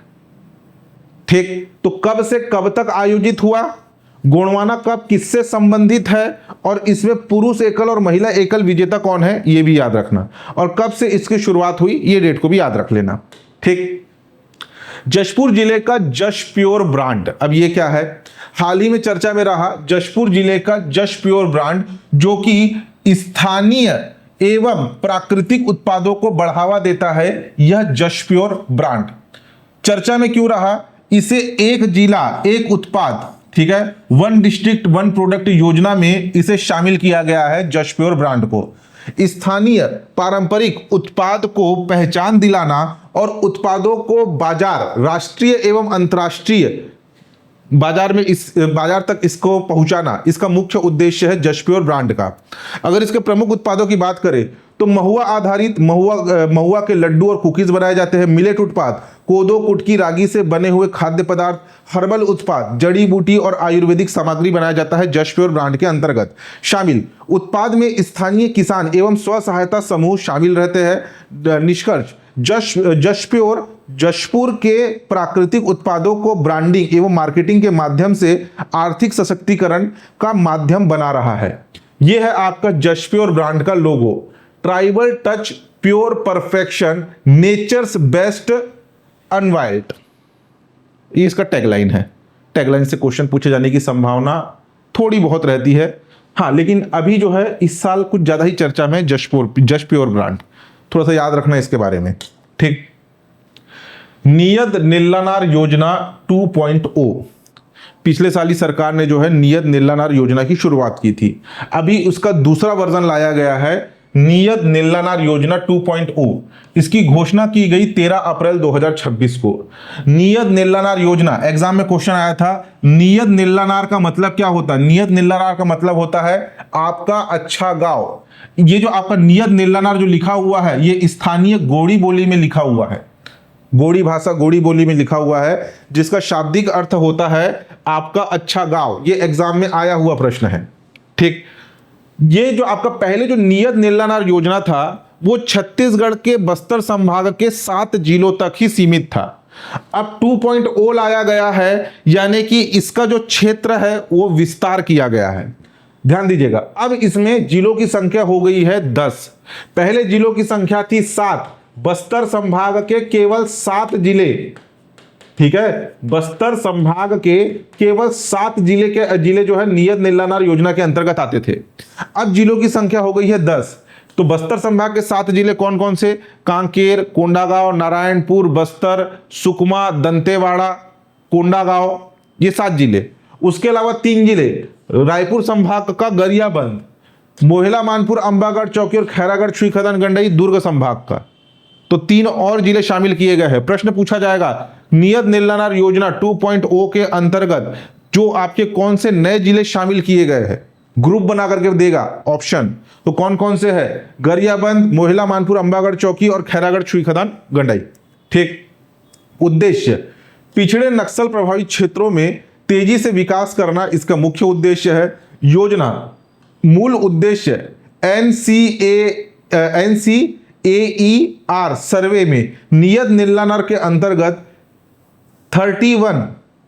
ठीक, तो कब से कब तक आयोजित हुआ, गोंडवाना कप किससे संबंधित है, और इसमें पुरुष एकल और महिला एकल विजेता कौन है ये भी याद रखना, और कब से इसकी शुरुआत हुई ये डेट को भी याद रख लेना। ठीक, जशपुर जिले का जश प्योर ब्रांड, अब ये क्या है, हाल ही में चर्चा में रहा जशपुर जिले का जश प्योर ब्रांड, जो कि स्थानीय एवं प्राकृतिक उत्पादों को बढ़ावा देता है। यह जश प्योर ब्रांड चर्चा में क्यों रहा, इसे एक जिला एक उत्पाद, ठीक है, वन डिस्ट्रिक्ट वन प्रोडक्ट योजना में इसे शामिल किया गया है। जश प्योर ब्रांड को स्थानीय पारंपरिक उत्पाद को पहचान दिलाना और उत्पादों को बाजार, राष्ट्रीय एवं अंतर्राष्ट्रीय बाजार में बाजार तक इसको पहुंचाना, इसका मुख्य उद्देश्य है जश प्योर ब्रांड का। अगर इसके प्रमुख उत्पादों की बात करें तो महुआ आधारित महुआ के लड्डू और कुकीज बनाए जाते हैं। मिलेट उत्पाद, कोदो कुटकी रागी से बने हुए खाद्य पदार्थ, हर्बल उत्पाद, जड़ी बूटी और आयुर्वेदिक सामग्री बनाया जाता है जश प्योर ब्रांड के अंतर्गत। शामिल उत्पाद में स्थानीय किसान एवं स्व सहायता समूह शामिल रहते हैं। निष्कर्ष, जश प्योर जशपुर के प्राकृतिक उत्पादों को ब्रांडिंग एवं मार्केटिंग के माध्यम से आर्थिक सशक्तिकरण का माध्यम बना रहा है। यह है आपका जश प्योर ब्रांड का logo, tribal touch, pure perfection, nature's best, unwild, ये इसका टैगलाइन है। टैगलाइन से क्वेश्चन पूछे जाने की संभावना थोड़ी बहुत रहती है, हाँ, लेकिन अभी जो है इस साल कुछ ज्यादा ही चर्चा में जश प्योर ब्रांड, थोड़ा सा याद रखना इसके बारे में। ठीक, नियत नीलानार योजना 2.0, पिछले साल ही सरकार ने जो है नियत नीलानार योजना की शुरुआत की थी। अभी उसका दूसरा वर्जन लाया गया है, नियत नीलानार योजना 2.0। इसकी घोषणा की गई 13 अप्रैल 2026 को। नियत नीलानार योजना, एग्जाम में क्वेश्चन आया था, नियत नीलानार का मतलब क्या होता है? नियत नीलानार का मतलब होता है आपका अच्छा गांव। ये जो आपका नियत नीलानार जो लिखा हुआ है ये स्थानीय गोड़ी बोली में लिखा हुआ है, गोड़ी भाषा गोड़ी बोली में लिखा हुआ है, जिसका शाब्दिक अर्थ होता है आपका अच्छा गांव। ये एग्जाम में आया हुआ प्रश्न है। ठीक, ये जो आपका पहले जो नियत नीलानार योजना था वो छत्तीसगढ़ के बस्तर संभाग के 7 जिलों तक ही सीमित था। अब 2.0 लाया गया है, यानी कि इसका जो क्षेत्र है वो विस्तार किया गया है। ध्यान दीजिएगा, अब इसमें जिलों की संख्या हो गई है 10। पहले जिलों की संख्या थी 7, बस्तर संभाग के केवल 7 जिले, ठीक है, बस्तर संभाग के केवल 7 जिले जो है नियत नीलानार योजना के अंतर्गत आते थे। अब जिलों की संख्या हो गई है 10। तो बस्तर संभाग के 7 जिले कौन कौन से? कांकेर, कोंडागांव, नारायणपुर, बस्तर, सुकमा, दंतेवाड़ा, कोंडागांव, ये 7 जिले। उसके अलावा 3 जिले रायपुर संभाग का गरियाबंद, मोहिला, मानपुर, अंबागढ़ चौकी और खैरागढ़, छुईखदान, गंडई, दुर्ग संभाग का। तो 3 और जिले शामिल किए गए हैं। प्रश्न पूछा जाएगा नियत नीलानार योजना 2.0 के अंतर्गत जो आपके कौन से नए जिले शामिल किए गए हैं, ग्रुप बना करके देगा ऑप्शन। तो कौन कौन से है? गरियाबंद, मोहिला, मानपुर, अंबागढ़ चौकी और खैरागढ़, छुईखदान, गंडई। ठीक, उद्देश्य पिछड़े नक्सल प्रभावित क्षेत्रों में तेजी से विकास करना इसका मुख्य उद्देश्य है। योजना मूल उद्देश्य NCAER सर्वे में नियत नीलानार के अंतर्गत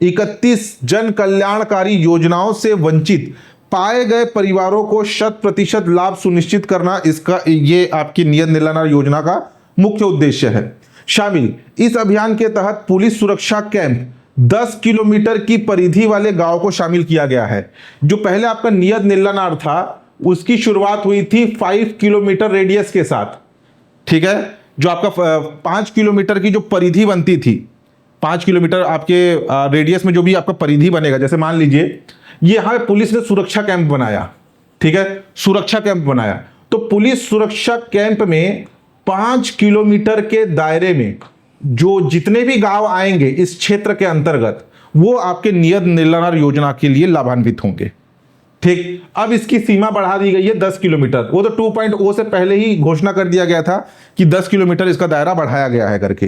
31 जन कल्याणकारी योजनाओं से वंचित पाए गए परिवारों को 100% लाभ सुनिश्चित करना इसका ये आपकी नियत नीलानार योजना का मुख्य उद्देश्य है। शामिल इस अभियान के तहत पुलिस सुरक्षा कैंप 10 किलोमीटर की परिधि वाले गांव को शामिल किया गया है। जो पहले आपका नियत नीलानार था उसकी शुरुआत हुई थी 5 किलोमीटर रेडियस के साथ, ठीक है, जो आपका 5 किलोमीटर की जो परिधि बनती थी, 5 किलोमीटर आपके रेडियस में जो भी आपका परिधि बनेगा, जैसे मान लीजिए यहाँ पे पुलिस ने सुरक्षा कैंप बनाया, ठीक है, सुरक्षा कैंप बनाया। तो पुलिस सुरक्षा कैंप में 5 किलोमीटर के दायरे में जो जितने भी गांव आएंगे इस क्षेत्र के अंतर्गत, वो आपके नियत नीलानार योजना के लिए लाभान्वित होंगे। ठीक, अब इसकी सीमा बढ़ा दी गई है 10 किलोमीटर। वो तो 2.0 से पहले ही घोषणा कर दिया गया था कि 10 किलोमीटर इसका दायरा बढ़ाया गया है करके।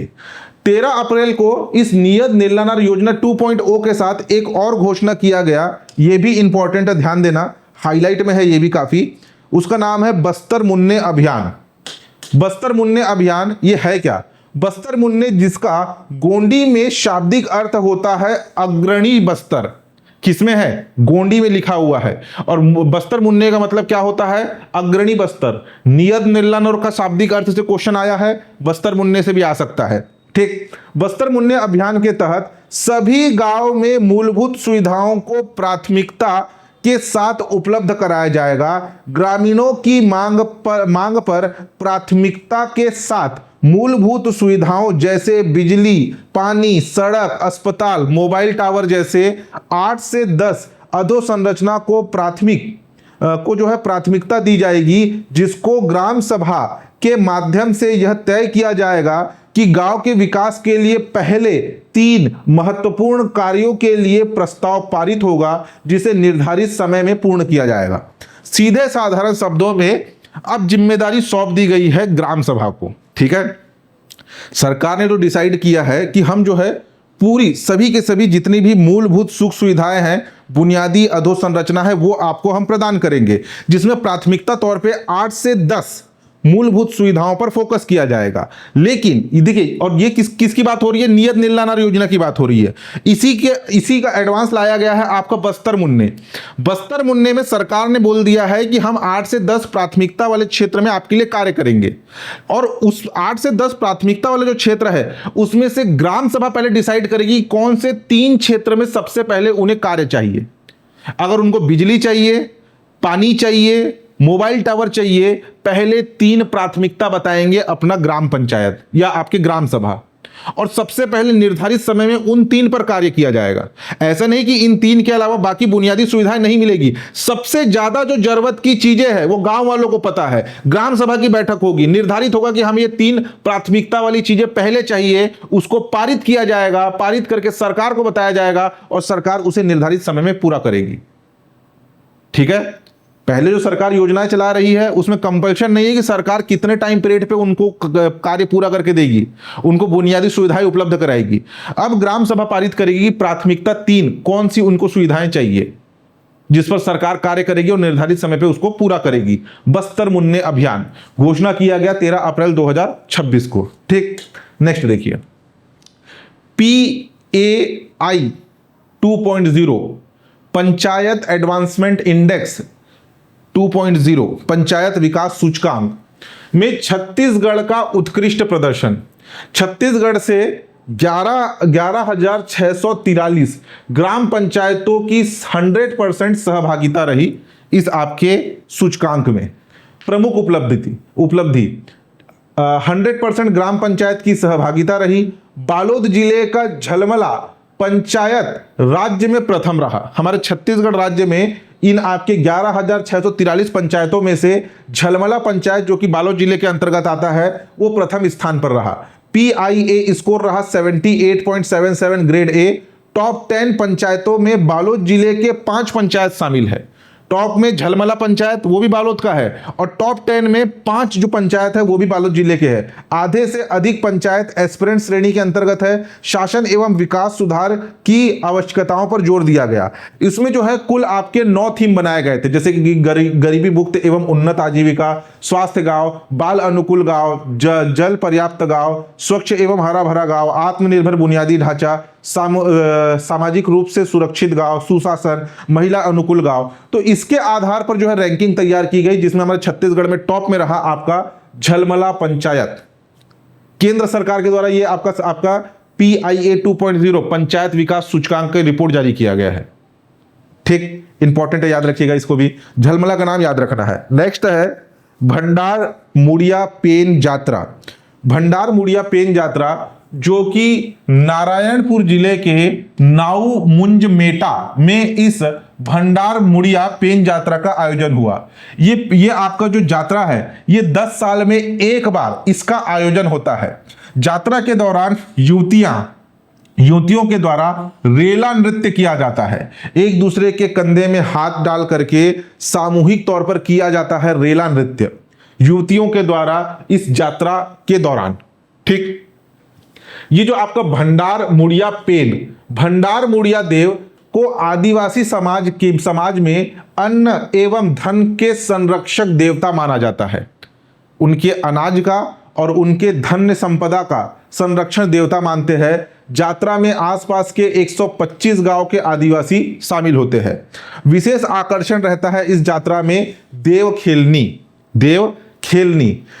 13 अप्रैल को इस नियत नीलानार योजना 2.0 के साथ एक और घोषणा किया गया, ये भी इंपॉर्टेंट है, ध्यान देना, हाईलाइट में है ये भी काफी। उसका नाम है बस्तर मुन्ने अभियान। बस्तर मुन्ने अभियान ये है क्या? बस्तर मुन्ने, जिसका गोंडी में शाब्दिक अर्थ होता है अग्रणी बस्तर। किसमें है? गोंडी में लिखा हुआ है। और बस्तर मुन्ने का मतलब क्या होता है? अग्रणी बस्तर। नियत नीलानार का शाब्दिक अर्थ से क्वेश्चन आया है, बस्तर मुन्ने से भी आ सकता है। ठीक, बस्तर मुन्ने अभियान के तहत सभी गांव में मूलभूत सुविधाओं को प्राथमिकता के साथ उपलब्ध कराया जाएगा। ग्रामीणों की मांग पर प्राथमिकता के साथ मूलभूत सुविधाओं जैसे बिजली, पानी, सड़क, अस्पताल, मोबाइल टावर जैसे 8 से 10 अधोसंरचना को प्राथमिकता दी जाएगी, जिसको ग्राम सभा के माध्यम से यह तय किया जाएगा कि गांव के विकास के लिए पहले 3 महत्वपूर्ण कार्यों के लिए प्रस्ताव पारित होगा, जिसे निर्धारित समय में पूर्ण किया जाएगा। सीधे साधारण शब्दों में अब जिम्मेदारी सौंप दी गई है ग्राम सभा को। ठीक है, सरकार ने तो डिसाइड किया है कि हम जो है पूरी सभी के सभी जितनी भी मूलभूत सुख सुविधाएं हैं, बुनियादी अधोसंरचना है, वो आपको हम प्रदान करेंगे, जिसमें प्राथमिकता तौर पे 8 से 10 मूलभूत सुविधाओं पर फोकस किया जाएगा। लेकिन देखिए, और ये किसकी बात हो रही है? नियत नीलानार योजना की बात हो रही है। इसी का एडवांस लाया गया है आपका बस्तर मुन्ने। बस्तर मुन्ने में सरकार ने बोल दिया है कि हम 8 से 10 प्राथमिकता वाले क्षेत्र में आपके लिए कार्य करेंगे, और उस 8 से 10 प्राथमिकता वाले जो क्षेत्र है उसमें से ग्राम सभा पहले डिसाइड करेगी कौन से 3 क्षेत्र में सबसे पहले उन्हें कार्य चाहिए। अगर उनको बिजली चाहिए, पानी चाहिए, मोबाइल टावर चाहिए, पहले 3 प्राथमिकता बताएंगे अपना ग्राम पंचायत या आपके ग्राम सभा, और सबसे पहले निर्धारित समय में उन 3 पर कार्य किया जाएगा। ऐसा नहीं कि इन 3 के अलावा बाकी बुनियादी सुविधाएं नहीं मिलेगी। सबसे ज्यादा जो जरूरत की चीजें हैं वो गांव वालों को पता है। ग्राम सभा की बैठक होगी, निर्धारित होगा कि हम ये 3 प्राथमिकता वाली चीजें पहले चाहिए, उसको पारित किया जाएगा, पारित करके सरकार को बताया जाएगा और सरकार उसे निर्धारित समय में पूरा करेगी। ठीक है, पहले जो सरकार योजनाएं चला रही है उसमें कंपल्शन नहीं है कि सरकार कितने टाइम पीरियड पे उनको कार्य पूरा करके देगी, उनको बुनियादी सुविधाएं उपलब्ध कराएगी। अब ग्राम सभा पारित करेगी प्राथमिकता 3 कौन सी उनको सुविधाएं चाहिए, जिस पर सरकार कार्य करेगी और निर्धारित समय पे उसको पूरा करेगी। बस्तर मुन्ने अभियान घोषणा किया गया 13 अप्रैल 2026 को। ठीक, नेक्स्ट देखिए, PAI 2.0 panchayat advancement index 2.0 panchayat विकास सूचकांक में छत्तीसगढ़ का उत्कृष्ट प्रदर्शन। छत्तीसगढ़ से 11,643 ग्राम पंचायतों की 100% सहभागिता रही इस आपके सूचकांक में। प्रमुख उपलब्धि 100% ग्राम पंचायत की सहभागिता रही। बालोद जिले का झलमला पंचायत राज्य में प्रथम रहा। हमारे छत्तीसगढ़ राज्य में इन आपके 11,643 पंचायतों में से झलमला पंचायत जो कि बालोद जिले के अंतर्गत आता है वो प्रथम स्थान पर रहा। PIA स्कोर रहा 78.77 ग्रेड A। टॉप 10 पंचायतों में बालोद जिले के 5 पंचायत शामिल है। टॉप में झलमला पंचायत, वो भी बालोद का है, और टॉप 10 में 5 जो पंचायत है वो भी बालोद जिले के हैं। आधे से अधिक पंचायत एस्पिरेंट श्रेणी के अंतर्गत है। शासन एवं विकास सुधार की आवश्यकताओं पर जोर दिया गया। इसमें जो है कुल आपके 9 थीम बनाए गए थे, जैसे कि गरीबी मुक्त एवं उन्नत आजीविका, स्वास्थ्य गांव, बाल अनुकूल गांव, जल पर्याप्त गांव, स्वच्छ एवं हरा भरा गांव, आत्मनिर्भर बुनियादी ढांचा, सामाजिक रूप से सुरक्षित गांव, सुशासन, महिला अनुकूल गांव। तो इसके आधार पर जो है रैंकिंग तैयार की गई, जिसमें हमारे छत्तीसगढ़ में टॉप में रहा आपका झलमला पंचायत। केंद्र सरकार के द्वारा ये आपका PIA 2.0 पंचायत विकास सूचकांक की रिपोर्ट जारी किया गया है। ठीक, इंपॉर्टेंट है, याद रखिएगा इसको भी, झलमला का नाम याद रखना है। नेक्स्ट है भंडार मुड़िया पेन यात्रा। भंडार मुड़िया पेन यात्रा जो कि नारायणपुर जिले के नाऊ मुंजमेटा में इस भंडार मुड़िया पेन यात्रा का आयोजन हुआ। ये आपका जो यात्रा है ये 10 साल में एक बार इसका आयोजन होता है। यात्रा के दौरान युवतियों के द्वारा रेला नृत्य किया जाता है। एक दूसरे के कंधे में हाथ डाल करके सामूहिक तौर पर किया जाता है रेला नृत्य युवतियों के द्वारा इस यात्रा के दौरान। ठीक, ये जो आपका भंडार मुड़िया देव को आदिवासी समाज में अन्न एवं धन के संरक्षक देवता माना जाता है। उनके अनाज का और उनके धन्य संपदा का संरक्षण देवता मानते हैं। यात्रा में आसपास के 125 गांव के आदिवासी शामिल होते हैं। विशेष आकर्षण रहता है इस यात्रा में देव खेलनी।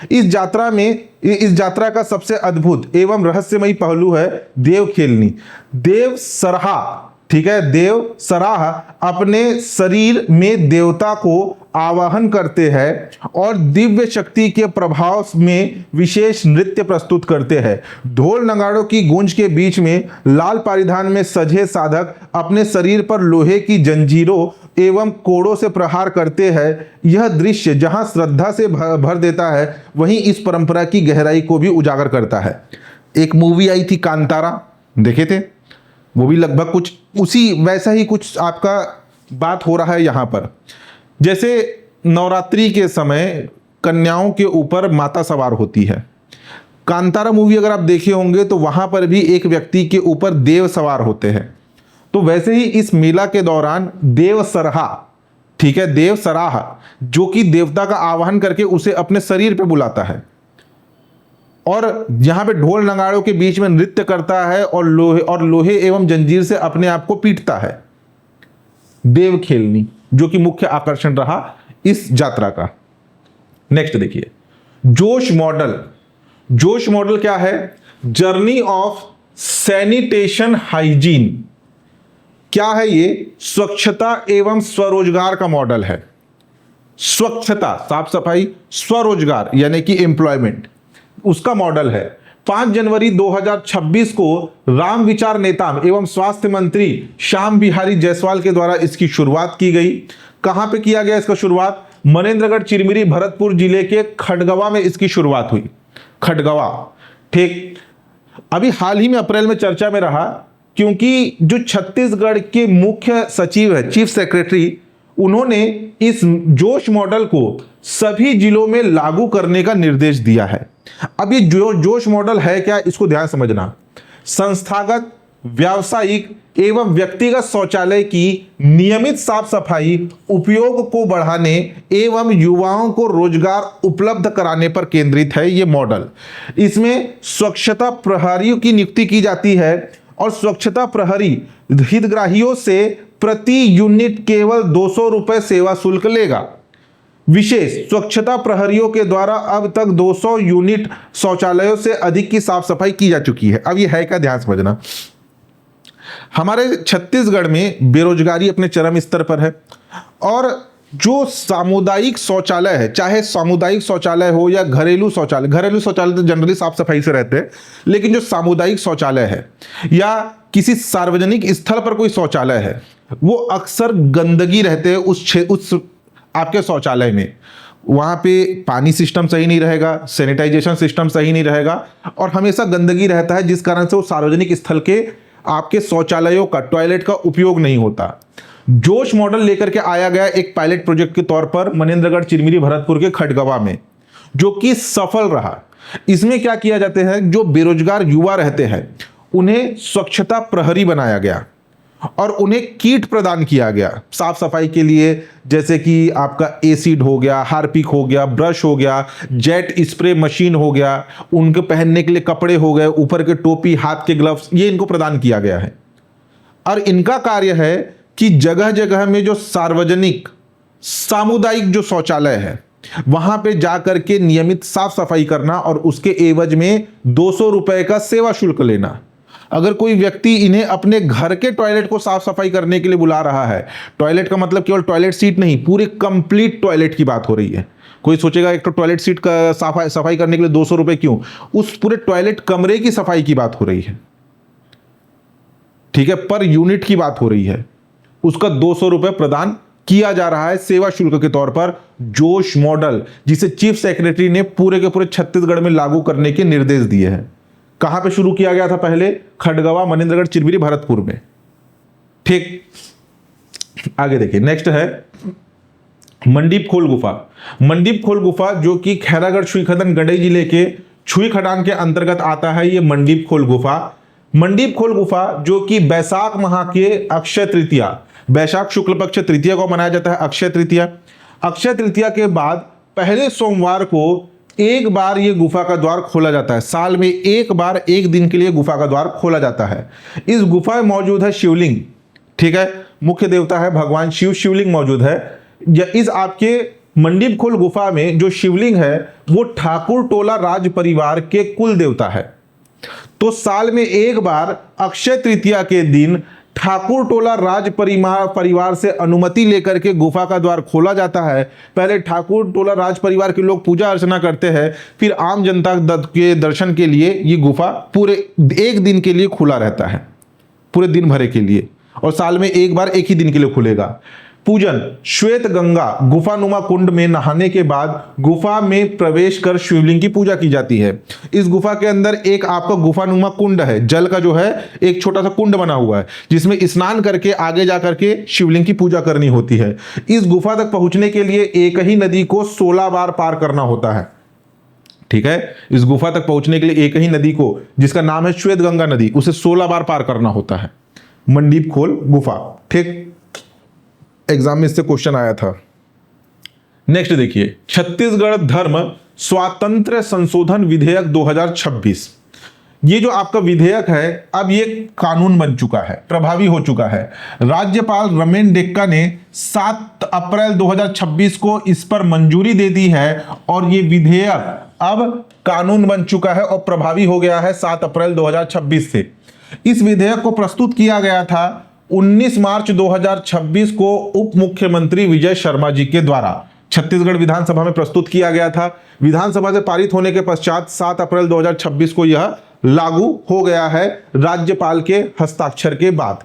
इस यात्रा का सबसे अद्भुत एवं रहस्यमयी पहलू है देव खेलनी। देव सराह अपने शरीर में देवता को आवाहन करते हैं और दिव्य शक्ति के प्रभाव में विशेष नृत्य प्रस्तुत करते हैं। ढोल नगाड़ों की गूंज के बीच में लाल परिधान में सजे साधक अपने शरीर पर लोहे की जंजीरों एवं कोड़ों से प्रहार करते हैं। यह दृश्य जहां श्रद्धा से भर देता है, वहीं इस परंपरा की गहराई को भी उजागर करता है। एक मूवी आई थी कांतारा, देखे थे? वो भी लगभग कुछ उसी वैसा ही कुछ आपका बात हो रहा है यहाँ पर। जैसे नवरात्रि के समय कन्याओं के ऊपर माता सवार होती है। कांतारा मूवी अगर आप देखे होंगे तो वहां पर भी एक व्यक्ति के ऊपर देव सवार होते हैं। तो वैसे ही इस मेला के दौरान देव सराह जो कि देवता का आवाहन करके उसे अपने शरीर पे बुलाता है और यहां पे ढोल नगाड़ों के बीच में नृत्य करता है और लोहे एवं जंजीर से अपने आप को पीटता है। देव खेलनी जो कि मुख्य आकर्षण रहा इस यात्रा का। नेक्स्ट देखिए, जोश मॉडल क्या है? Journey of sanitation hygiene. क्या है ये? स्वच्छता एवं स्वरोजगार का मॉडल है। स्वच्छता, साफ सफाई, स्वरोजगार यानी कि एम्प्लॉयमेंट, उसका मॉडल है। 5 जनवरी 2026 को राम विचार नेता एवं स्वास्थ्य मंत्री श्याम बिहारी जायसवाल के द्वारा इसकी शुरुआत की गई। कहां पे किया गया इसका शुरुआत? मनेन्द्रगढ़ चिरमिरी भरतपुर जिले के खडगवा में इसकी शुरुआत हुई। खडगवा, ठीक। अभी हाल ही में अप्रैल में चर्चा में रहा क्योंकि जो छत्तीसगढ़ के मुख्य सचिव है, चीफ सेक्रेटरी, उन्होंने इस जोश मॉडल को सभी जिलों में लागू करने का निर्देश दिया है। अब ये जोश मॉडल है क्या, इसको ध्यान समझना। संस्थागत, व्यावसायिक एवं व्यक्तिगत शौचालय की नियमित साफ सफाई, उपयोग को बढ़ाने एवं युवाओं को रोजगार उपलब्ध कराने पर केंद्रित है ये मॉडल। इसमें स्वच्छता प्रहरियों की नियुक्ति की जाती है और स्वच्छता प्रहरी हितग्राहियों से प्रति यूनिट केवल 200 रुपए सेवा शुल्क लेगा। विशेष, स्वच्छता प्रहरियों के द्वारा अब तक 200 यूनिट शौचालयों से अधिक की साफ सफाई की जा चुकी है। अब ये है क्या, ध्यान समझना। हमारे छत्तीसगढ़ में बेरोजगारी अपने चरम स्तर पर है और जो सामुदायिक शौचालय है, चाहे सामुदायिक शौचालय हो या घरेलू शौचालय तो जनरली साफ सफाई से रहते हैं, लेकिन जो सामुदायिक शौचालय है या किसी सार्वजनिक स्थल पर कोई शौचालय है, वो अक्सर गंदगी रहते हैं उस आपके शौचालय में। वहां पे पानी सिस्टम सही नहीं रहेगा, सैनिटाइजेशन सिस्टम सही नहीं रहेगा और हमेशा गंदगी रहता है, जिस कारण से वो सार्वजनिक स्थल के आपके शौचालयों का, टॉयलेट का उपयोग नहीं होता। जोश मॉडल लेकर के आया गया एक पायलट प्रोजेक्ट के तौर पर मनेन्द्रगढ़ चिरमिरी भरतपुर के खडगवा में, जो कि सफल रहा। इसमें क्या किया जाते हैं, जो बेरोजगार युवा रहते हैं उन्हें स्वच्छता प्रहरी बनाया गया और उन्हें किट प्रदान किया गया साफ सफाई के लिए, जैसे कि आपका एसिड हो गया, हार्पिक हो गया, ब्रश हो गया, जेट स्प्रे मशीन हो गया, उनके पहनने के लिए कपड़े हो गए, ऊपर के टोपी, हाथ के ग्लव्स, ये इनको प्रदान किया गया है। और इनका कार्य है कि जगह जगह में जो सार्वजनिक सामुदायिक जो शौचालय है वहां पे जाकर के नियमित साफ सफाई करना और उसके एवज में 200 रुपए का सेवा शुल्क लेना। अगर कोई व्यक्ति इन्हें अपने घर के टॉयलेट को साफ सफाई करने के लिए बुला रहा है, टॉयलेट का मतलब केवल टॉयलेट सीट नहीं, पूरे कंप्लीट टॉयलेट की बात हो रही है। कोई सोचेगा एक तो टॉयलेट सीट का सफाई करने के लिए 200 रुपए क्यों, उस पूरे टॉयलेट कमरे की सफाई की बात हो रही है, ठीक है, पर यूनिट की बात हो रही है। उसका 200 रुपए प्रदान किया जा रहा है सेवा शुल्क के तौर पर। जोश मॉडल, जिसे चीफ सेक्रेटरी ने पूरे के पूरे छत्तीसगढ़ में लागू करने के निर्देश दिए हैं। कहां पे शुरू किया गया था पहले? खड़गवा, मनेन्द्रगढ़, चिरमिरी, भरतपुर में। ठीक, आगे देखिए, नेक्स्ट है मंडीप खोल गुफा। मंडीप खोल गुफा जो कि खैरागढ़ छुईखदन गंडई जिले के छुई खदान के अंतर्गत आता है, ये मंडीप खोल गुफा। मंडीप खोल गुफा जो कि बैसाख माह के अक्षय तृतीया, बैसाख शुक्ल पक्ष तृतीया को मनाया जाता है अक्षय तृतीया। अक्षय तृतीया के बाद पहले सोमवार को एक बार ये गुफा का द्वार खोला जाता है। साल में एक बार, एक दिन के लिए गुफा का द्वार खोला जाता है। इस गुफा में मौजूद है शिवलिंग, ठीक है, मुख्य देवता है भगवान शिव, शिवलिंग मौजूद है। इस आपके मंडीप खोल गुफा में जो शिवलिंग है वो ठाकुर टोला राज परिवार के कुल देवता है। तो साल में एक बार अक्षय तृतीया के दिन ठाकुर टोला राज परिवार से अनुमति लेकर के गुफा का द्वार खोला जाता है। पहले ठाकुर टोला राज परिवार के लोग पूजा अर्चना करते हैं, फिर आम जनता के दर्शन के लिए ये गुफा पूरे एक दिन के लिए खुला रहता है, पूरे दिन भरे के लिए, और साल में एक बार एक ही दिन के लिए खुलेगा। पूजन, श्वेत गंगा गुफानुमा कुंड में नहाने के बाद गुफा में प्रवेश कर शिवलिंग की पूजा की जाती है। इस गुफा के अंदर एक आपका गुफानुमा कुंड है, जल का जो है एक छोटा सा कुंड बना हुआ है, जिसमें स्नान करके आगे जाकर के शिवलिंग की पूजा करनी होती है। इस गुफा तक पहुंचने के लिए एक ही नदी को 16 बार पार करना होता है, ठीक है। इस गुफा तक पहुंचने के लिए एक ही नदी को, जिसका नाम है श्वेत गंगा नदी, उसे 16 बार पार करना होता है। मंडीप खोल गुफा, ठीक, एग्जाम में इससे क्वेश्चन आया था। नेक्स्ट देखिए, छत्तीसगढ़ धर्म स्वातंत्र्य संशोधन विधेयक 2026। ये जो आपका विधेयक है अब ये कानून बन चुका है, प्रभावी हो चुका है। राज्यपाल रमेन डेक्का ने 7 अप्रैल 2026 को इस पर मंजूरी दे दी है और ये विधेयक अब कानून बन चुका है और प्रभावी हो गया है 7 अप्रैल 2026 से। इस विधेयक को प्रस्तुत किया गया था 19 मार्च 2026 को उप मुख्यमंत्री विजय शर्मा जी के द्वारा छत्तीसगढ़ विधानसभा में प्रस्तुत किया गया था। विधानसभा से पारित होने के पश्चात 7 अप्रैल 2026 को यह लागू हो गया है राज्यपाल के हस्ताक्षर के बाद।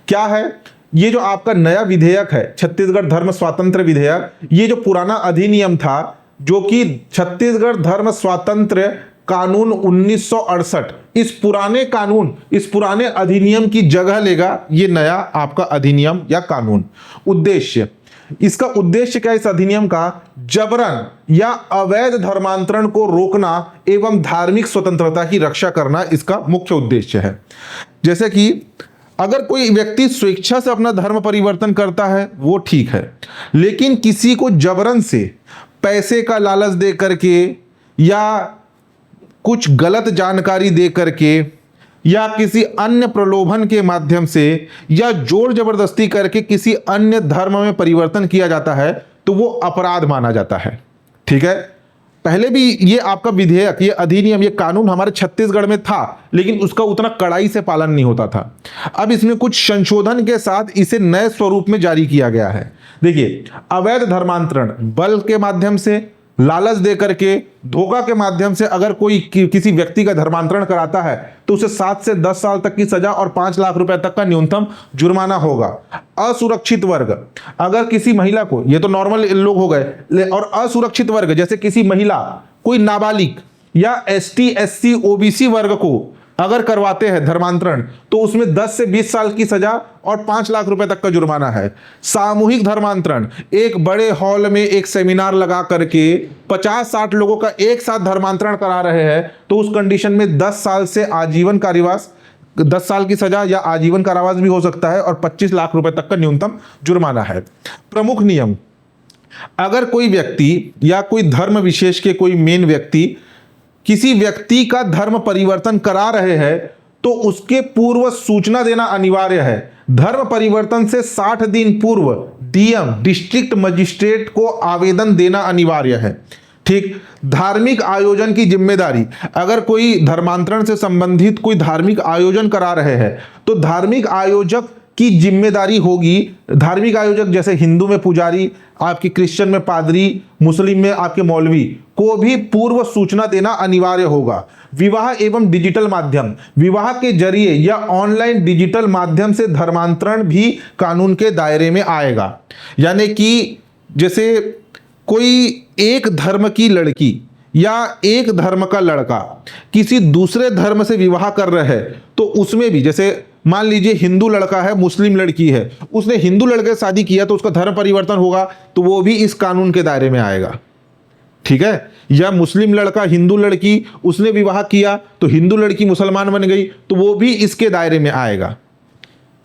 क्या है ये जो आपका नया विधेयक है, छत्तीसगढ़ धर्म स्वातंत्र्य विधेयक, ये जो पुराना अधिनियम था जो कि छत्तीसगढ़ धर्म स्वातंत्र्य कानून 1968, इस पुराने अधिनियम की जगह लेगा ये नया आपका अधिनियम या कानून। उद्देश्य, इसका उद्देश्य क्या, इस अधिनियम का जबरन या अवैध धर्मांतरण को रोकना एवं धार्मिक स्वतंत्रता की रक्षा करना इसका मुख्य उद्देश्य है। जैसे कि अगर कोई व्यक्ति स्वेच्छा से अपना धर्म परिवर्तन करता है वो ठीक है, लेकिन किसी को जबरन से पैसे का लालच दे करके या कुछ गलत जानकारी दे करके या किसी अन्य प्रलोभन के माध्यम से या जोर जबरदस्ती करके किसी अन्य धर्म में परिवर्तन किया जाता है तो वो अपराध माना जाता है, ठीक है। पहले भी ये आपका विधेयक, ये अधिनियम, ये कानून हमारे छत्तीसगढ़ में था, लेकिन उसका उतना कड़ाई से पालन नहीं होता था। अब इसमें कुछ संशोधन के साथ इसे नए स्वरूप में जारी किया गया है। देखिए, अवैध धर्मांतरण बल के माध्यम से, लालच दे करके, धोखा के माध्यम से अगर कोई किसी व्यक्ति का धर्मांतरण कराता है तो उसे 7 से 10 साल तक की सजा और 5 लाख रुपए तक का न्यूनतम जुर्माना होगा। असुरक्षित वर्ग, अगर किसी महिला को, ये तो नॉर्मल लोग हो गए, और असुरक्षित वर्ग जैसे किसी महिला, कोई नाबालिग या ST SC OBC वर्ग को अगर करवाते हैं धर्मांतरण तो उसमें 10 से 20 साल की सजा और 5 लाख रुपए तक का जुर्माना है। सामूहिक धर्मांतरण, एक बड़े हॉल में एक सेमिनार लगा करके 50-60 लोगों का एक साथ धर्मांतरण करा रहे हैं तो उस कंडीशन में 10 साल से आजीवन कारावास, 10 साल की सजा या आजीवन कारावास भी हो सकता है और 25 लाख रुपए तक का न्यूनतम जुर्माना है। प्रमुख नियम, अगर कोई व्यक्ति या कोई धर्म विशेष के कोई मेन व्यक्ति किसी व्यक्ति का धर्म परिवर्तन करा रहे हैं तो उसके पूर्व सूचना देना अनिवार्य है। धर्म परिवर्तन से 60 दिन पूर्व DM डिस्ट्रिक्ट मजिस्ट्रेट को आवेदन देना अनिवार्य है। ठीक। धार्मिक आयोजन की जिम्मेदारी, अगर कोई धर्मांतरण से संबंधित कोई धार्मिक आयोजन करा रहे हैं तो धार्मिक आयोजक की जिम्मेदारी होगी। धार्मिक आयोजक जैसे हिंदू में पुजारी, आपकी क्रिश्चियन में पादरी, मुस्लिम में आपके मौलवी को भी पूर्व सूचना देना अनिवार्य होगा। विवाह एवं डिजिटल माध्यम, विवाह के जरिए या ऑनलाइन डिजिटल माध्यम से धर्मांतरण भी कानून के दायरे में आएगा। यानी कि जैसे कोई एक धर्म की लड़की या एक धर्म का लड़का किसी दूसरे धर्म से विवाह कर रहे हैं तो उसमें भी, जैसे मान लीजिए हिंदू लड़का है, मुस्लिम लड़की है, उसने हिंदू लड़के से शादी किया तो उसका धर्म परिवर्तन होगा तो वो भी इस कानून के दायरे में आएगा। ठीक है। या मुस्लिम लड़का हिंदू लड़की, उसने विवाह किया तो हिंदू लड़की मुसलमान बन गई तो वो भी इसके दायरे में आएगा।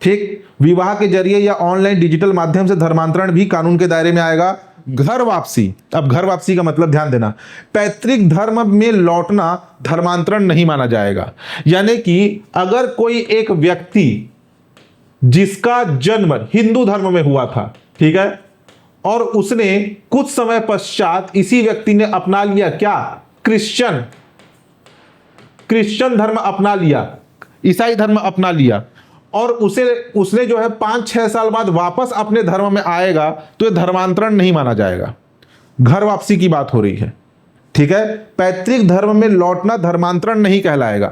ठीक। विवाह के जरिए या ऑनलाइन डिजिटल माध्यम से धर्मांतरण भी कानून के दायरे में आएगा। घर वापसी, अब घर वापसी का मतलब ध्यान देना, पैतृक धर्म में लौटना धर्मांतरण नहीं माना जाएगा। यानी कि अगर कोई एक व्यक्ति जिसका जन्म हिंदू धर्म में हुआ था, ठीक है, और उसने कुछ समय पश्चात इसी व्यक्ति ने अपना लिया क्या, क्रिश्चियन धर्म अपना लिया, ईसाई धर्म अपना लिया, और उसने जो है 5-6 साल बाद वापस अपने धर्म में आएगा तो ये धर्मांतरण नहीं माना जाएगा। घर वापसी की बात हो रही है। ठीक है। पैतृक धर्म में लौटना धर्मांतरण नहीं कहलाएगा।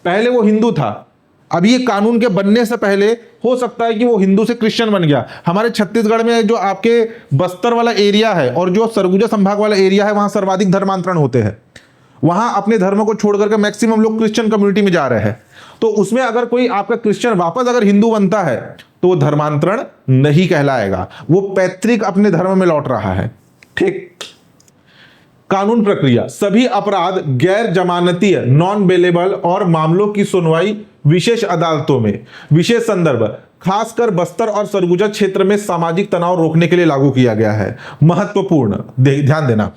पहले वो हिंदू था, अब ये कानून के बनने से पहले हो सकता है कि वो हिंदू से क्रिश्चियन बन गया। हमारे छत्तीसगढ़ में जो आपके बस्तर वाला एरिया है और जो सरगुजा संभाग वाला एरिया है, वहां सर्वाधिक धर्मांतरण होते हैं। वहां अपने धर्म को छोड़ करके मैक्सिमम लोग क्रिश्चियन कम्युनिटी में जा रहे हैं। तो उसमें अगर कोई आपका क्रिश्चियन वापस अगर हिंदू बनता है तो वो धर्मांतरण नहीं कहलाएगा, वो पैतृक अपने धर्म में लौट रहा है। ठीक। कानून प्रक्रिया, सभी अपराध गैर जमानतीय नॉन बेलेबल और मामलों की सुनवाई विशेष अदालतों में, विशेष संदर्भ खासकर बस्तर और सरगुजा क्षेत्र में सामाजिक तनाव रोकने के लिए लागू किया गया है। महत्वपूर्ण, ध्यान देना,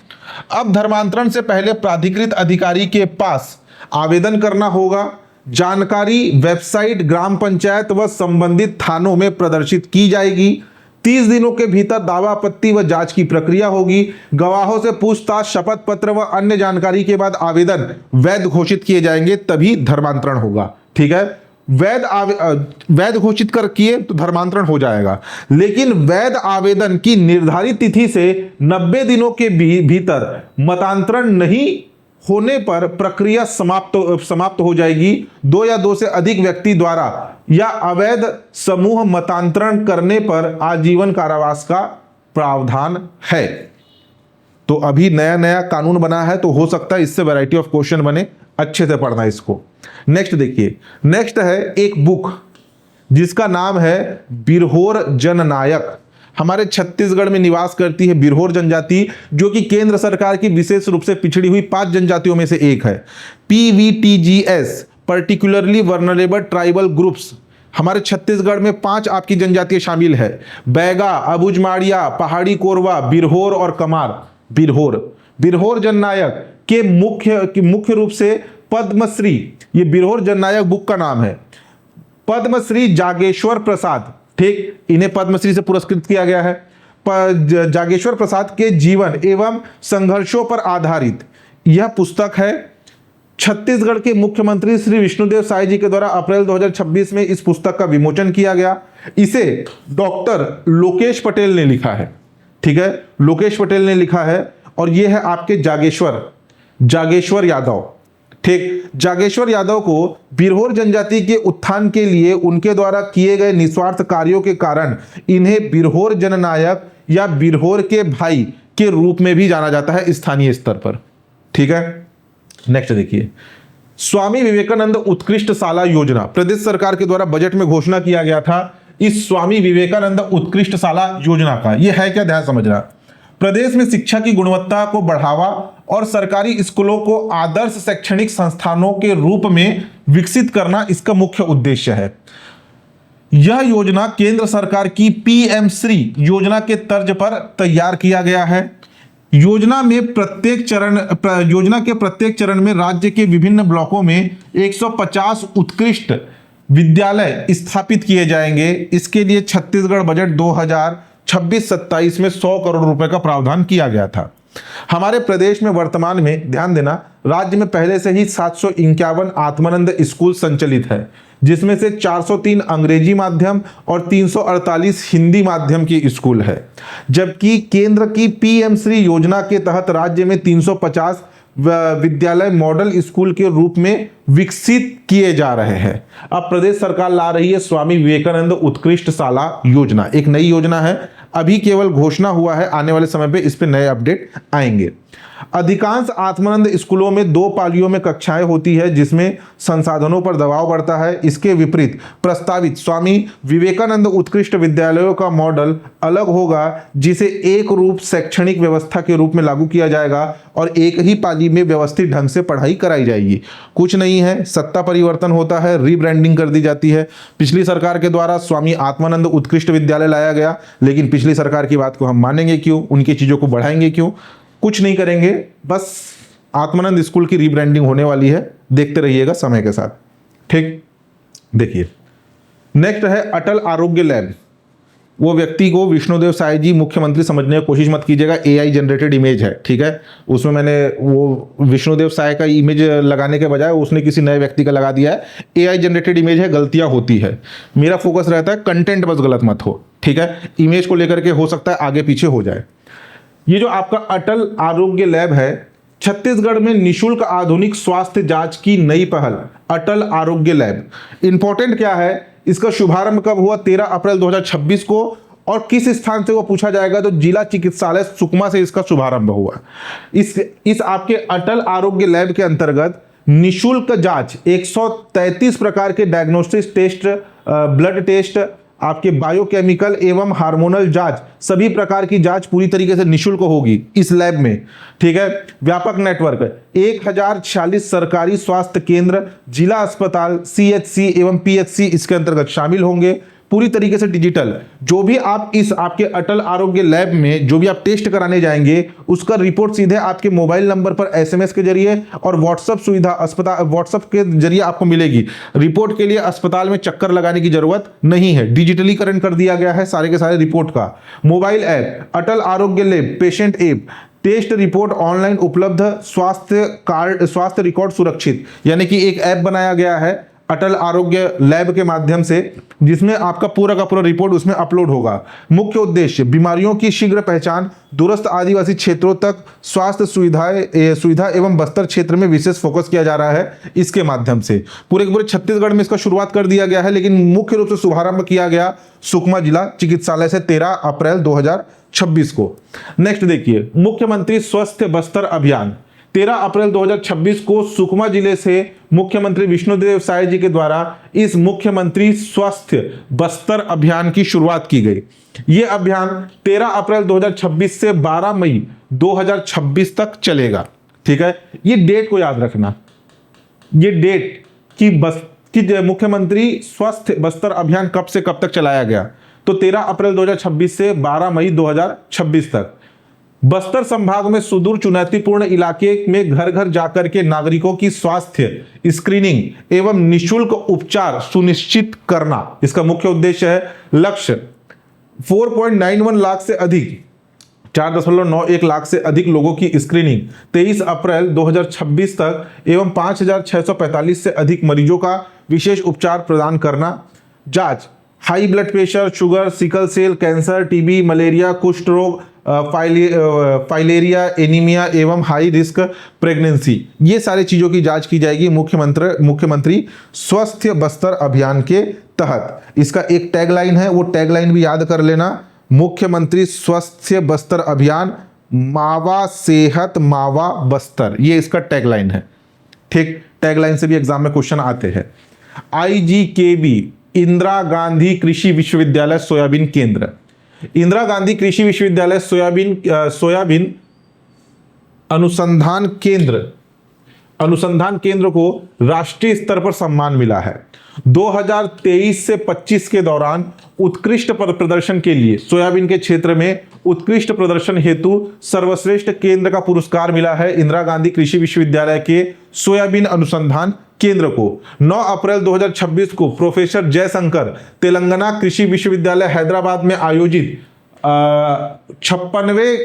अब धर्मांतरण से पहले प्राधिकृत अधिकारी के पास आवेदन करना होगा। जानकारी वेबसाइट ग्राम पंचायत व संबंधित थानों में प्रदर्शित की जाएगी। 30 दिनों के भीतर दावा आपत्ति व जांच की प्रक्रिया होगी। गवाहों से पूछताछ, शपथ पत्र व अन्य जानकारी के बाद आवेदन वैध घोषित किए जाएंगे, तभी धर्मांतरण होगा। ठीक है। वैध घोषित कर किए तो धर्मांतरण हो जाएगा, लेकिन वैध आवेदन की निर्धारित तिथि से 90 दिनों के भीतर मतांतरण नहीं होने पर प्रक्रिया समाप्त हो जाएगी। 2 या 2 से अधिक व्यक्ति द्वारा या अवैध समूह मतांतरण करने पर आजीवन कारावास का प्रावधान है। तो अभी नया नया कानून बना है तो हो सकता है इससे वैरायटी ऑफ क्वेश्चन बने, अच्छे से पढ़ना इसको। नेक्स्ट देखिए, नेक्स्ट है एक बुक जिसका नाम है बिरहोर जननायक। हमारे छत्तीसगढ़ में निवास करती है बिरहोर जनजाति, जो कि केंद्र सरकार की विशेष रूप से पिछड़ी हुई 5 जनजातियों में से एक है। PVTGS, particularly vulnerable tribal groups. हमारे छत्तीसगढ़ में 5 आपकी जनजातियां शामिल है, बैगा, अबुझमाड़िया, पहाड़ी कोरवा, बिरहोर और कमार। बिरहोर जननायक के मुख्य रूप से पद्मश्री, ये बिरहोर जननायक बुक का नाम है, पद्मश्री जागेश्वर प्रसाद। ठीक, इन्हें पद्मश्री से पुरस्कृत किया गया है। जागेश्वर प्रसाद के जीवन एवं संघर्षों पर आधारित यह पुस्तक है। छत्तीसगढ़ के मुख्यमंत्री श्री विष्णुदेव साय जी के द्वारा अप्रैल 2026 में इस पुस्तक का विमोचन किया गया। इसे डॉक्टर लोकेश पटेल ने लिखा है। ठीक है, लोकेश पटेल ने लिखा है और यह है आपके जागेश्वर यादव। ठीक, जागेश्वर यादव को बिरहोर जनजाति के उत्थान के लिए उनके द्वारा किए गए निस्वार्थ कार्यों के कारण इन्हें बिरहोर जननायक या बिरहोर के भाई के रूप में भी जाना जाता है स्थानीय स्तर पर। ठीक है, नेक्स्ट देखिए, स्वामी विवेकानंद उत्कृष्ट शाला योजना प्रदेश सरकार के द्वारा बजट में घोषणा किया गया था। इस स्वामी विवेकानंद उत्कृष्ट शाला योजना का यह है क्या, ध्यान समझना। प्रदेश में शिक्षा की गुणवत्ता को बढ़ावा और सरकारी स्कूलों को आदर्श शैक्षणिक संस्थानों के रूप में विकसित करना इसका मुख्य उद्देश्य है। यह योजना केंद्र सरकार की PM श्री योजना के तर्ज पर तैयार किया गया है। योजना के प्रत्येक चरण में राज्य के विभिन्न ब्लॉकों में 150 उत्कृष्ट विद्यालय स्थापित किए जाएंगे। इसके लिए छत्तीसगढ़ बजट 2026-27 में 100 करोड़ रुपए का प्रावधान किया गया था। हमारे प्रदेश में वर्तमान में ध्यान देना, राज्य में पहले से ही 751 आत्मानंद स्कूल संचालित है, जिसमें से 403 अंग्रेजी माध्यम और 348 हिंदी माध्यम की स्कूल है। जबकि केंद्र की पीएम श्री योजना के तहत राज्य में 350 विद्यालय मॉडल स्कूल के रूप में विकसित किए जा रहे हैं। अब प्रदेश सरकार ला रही है स्वामी विवेकानंद उत्कृष्ट शाला योजना, एक नई योजना है, अभी केवल घोषणा हुआ है, आने वाले समय पे इस पे नए अपडेट आएंगे। अधिकांश आत्मानंद स्कूलों में 2 पालियों में कक्षाएं होती है, जिसमें संसाधनों पर दबाव बढ़ता है। इसके विपरीत प्रस्तावित स्वामी विवेकानंद उत्कृष्ट विद्यालयों का मॉडल अलग होगा, जिसे एक रूप शैक्षणिक व्यवस्था के रूप में लागू किया जाएगा और एक ही पाली में व्यवस्थित ढंग से पढ़ाई कराई जाएगी। कुछ नहीं है, सत्ता परिवर्तन होता है, रीब्रांडिंग कर दी जाती है। पिछली सरकार के द्वारा स्वामी आत्मानंद उत्कृष्ट विद्यालय लाया गया, लेकिन पिछली सरकार की बात को हम मानेंगे क्यों, उनकी चीजों को बढ़ाएंगे क्यों? कुछ नहीं करेंगे, बस आत्मानंद स्कूल की रीब्रांडिंग होने वाली है, देखते रहिएगा समय के साथ। ठीक, देखिए नेक्स्ट है अटल आरोग्य लैब। वो व्यक्ति को विष्णुदेव साय जी मुख्यमंत्री समझने की कोशिश मत कीजिएगा, एआई जनरेटेड इमेज है, ठीक है। उसमें मैंने वो विष्णुदेव साय का इमेज लगाने के बजाय उसने किसी नए व्यक्ति का लगा दिया है। एआई जनरेटेड इमेज है, गलतियां होती है। मेरा फोकस रहता है कंटेंट बस गलत मत हो, ठीक है। इमेज को लेकर के हो सकता है आगे पीछे हो जाए। ये जो आपका अटल आरोग्य लैब है, छत्तीसगढ़ में निशुल्क आधुनिक स्वास्थ्य जांच की नई पहल, अटल आरोग्य लैब। इंपॉर्टेंट क्या है, इसका शुभारंभ कब हुआ? 13 अप्रैल 2026 को, और किस स्थान से वो पूछा जाएगा तो जिला चिकित्सालय सुकमा से इसका शुभारंभ हुआ। इस आपके अटल आरोग्य लैब के अंतर्गत निशुल्क जांच 133 प्रकार के डायग्नोस्टिक टेस्ट, ब्लड टेस्ट, आपके बायोकेमिकल एवं हार्मोनल जांच, सभी प्रकार की जांच पूरी तरीके से निशुल्क होगी इस लैब में, ठीक है। व्यापक नेटवर्क 1046 सरकारी स्वास्थ्य केंद्र, जिला अस्पताल, सीएचसी एवं पीएचसी इसके अंतर्गत शामिल होंगे, पूरी तरीके से डिजिटल। जो भी आप इस आपके अटल आरोग्य लैब में जो भी आप टेस्ट कराने जाएंगे, उसका रिपोर्ट सीधे आपके मोबाइल नंबर पर एसएमएस के जरिए और व्हाट्सएप सुविधा अस्पताल व्हाट्सएप के जरिए आपको मिलेगी। रिपोर्ट के लिए अस्पताल में चक्कर लगाने की जरूरत नहीं है, डिजिटलीकरण कर दिया गया है सारे के सारे रिपोर्ट का। Mobile app Atal Arogya lab patient app, test report online उपलब्ध, स्वास्थ्य कार्ड, स्वास्थ्य रिकॉर्ड सुरक्षित, यानी कि एक ऐप बनाया गया है अटल आरोग्य लैब के माध्यम से, जिसमें आपका पूरा का पूरा रिपोर्ट उसमें अपलोड होगा। मुख्य उद्देश्य बीमारियों की शीघ्र पहचान, दूरस्थ आदिवासी क्षेत्रों तक स्वास्थ्य सुविधा एवं बस्तर क्षेत्र में विशेष फोकस किया जा रहा है इसके माध्यम से। पूरे के पूरे छत्तीसगढ़ में इसका शुरुआत कर दिया गया है, लेकिन मुख्य रूप से शुभारंभ किया गया सुकमा जिला चिकित्सालय से 13 अप्रैल 2026 को। नेक्स्ट देखिए, मुख्यमंत्री स्वस्थ बस्तर अभियान 13 अप्रैल 2026 को सुकमा जिले से मुख्यमंत्री विष्णुदेव साय जी के द्वारा इस मुख्यमंत्री स्वस्थ बस्तर अभियान की शुरुआत की गई। यह अभियान 13 अप्रैल 2026 से 12 मई 2026 तक चलेगा, ठीक है। ये डेट को याद रखना, ये डेट कि मुख्यमंत्री स्वस्थ बस्तर अभियान कब से कब तक चलाया गया, तो 13 अप्रैल 2026 से 12 मई 2026 तक। बस्तर संभाग में सुदूर चुनौतीपूर्ण इलाके में घर घर जाकर के नागरिकों की स्वास्थ्य स्क्रीनिंग एवं निशुल्क उपचार सुनिश्चित करना इसका मुख्य उद्देश्य है। लक्ष्य 4.91 लाख से अधिक 4.91 लाख से अधिक लोगों की स्क्रीनिंग 23 अप्रैल 2026 तक एवं 5,645 से अधिक मरीजों का विशेष उपचार प्रदान करना। जांच high blood pressure, sugar, sickle cell, cancer, TB, malaria, कुष्ठ रोग, फाइलेरिया, एनीमिया एवं हाई रिस्क प्रेगनेंसी, ये सारी चीजों की जांच की जाएगी मुख्यमंत्री स्वस्थ बस्तर अभियान के तहत। इसका एक टैगलाइन है, वो टैगलाइन भी याद कर लेना, मुख्यमंत्री स्वस्थ बस्तर अभियान, मावा सेहत मावा बस्तर, ये इसका टैगलाइन है, ठीक। टैगलाइन से भी एग्जाम में क्वेश्चन आते हैं। IGKB इंदिरा गांधी कृषि विश्वविद्यालय सोयाबीन केंद्र, इंदिरा गांधी कृषि विश्वविद्यालय सोयाबीन अनुसंधान केंद्र को राष्ट्रीय स्तर पर सम्मान मिला है। 2023 से 25 के दौरान उत्कृष्ट प्रदर्शन के लिए सोयाबीन के क्षेत्र में उत्कृष्ट प्रदर्शन हेतु सर्वश्रेष्ठ केंद्र का पुरस्कार मिला है इंदिरा गांधी कृषि विश्वविद्यालय के सोयाबीन अनुसंधान केंद्र को। 9 अप्रैल 2026 को प्रोफेसर जयशंकर तेलंगाना कृषि विश्वविद्यालय हैदराबाद में आयोजित 56वें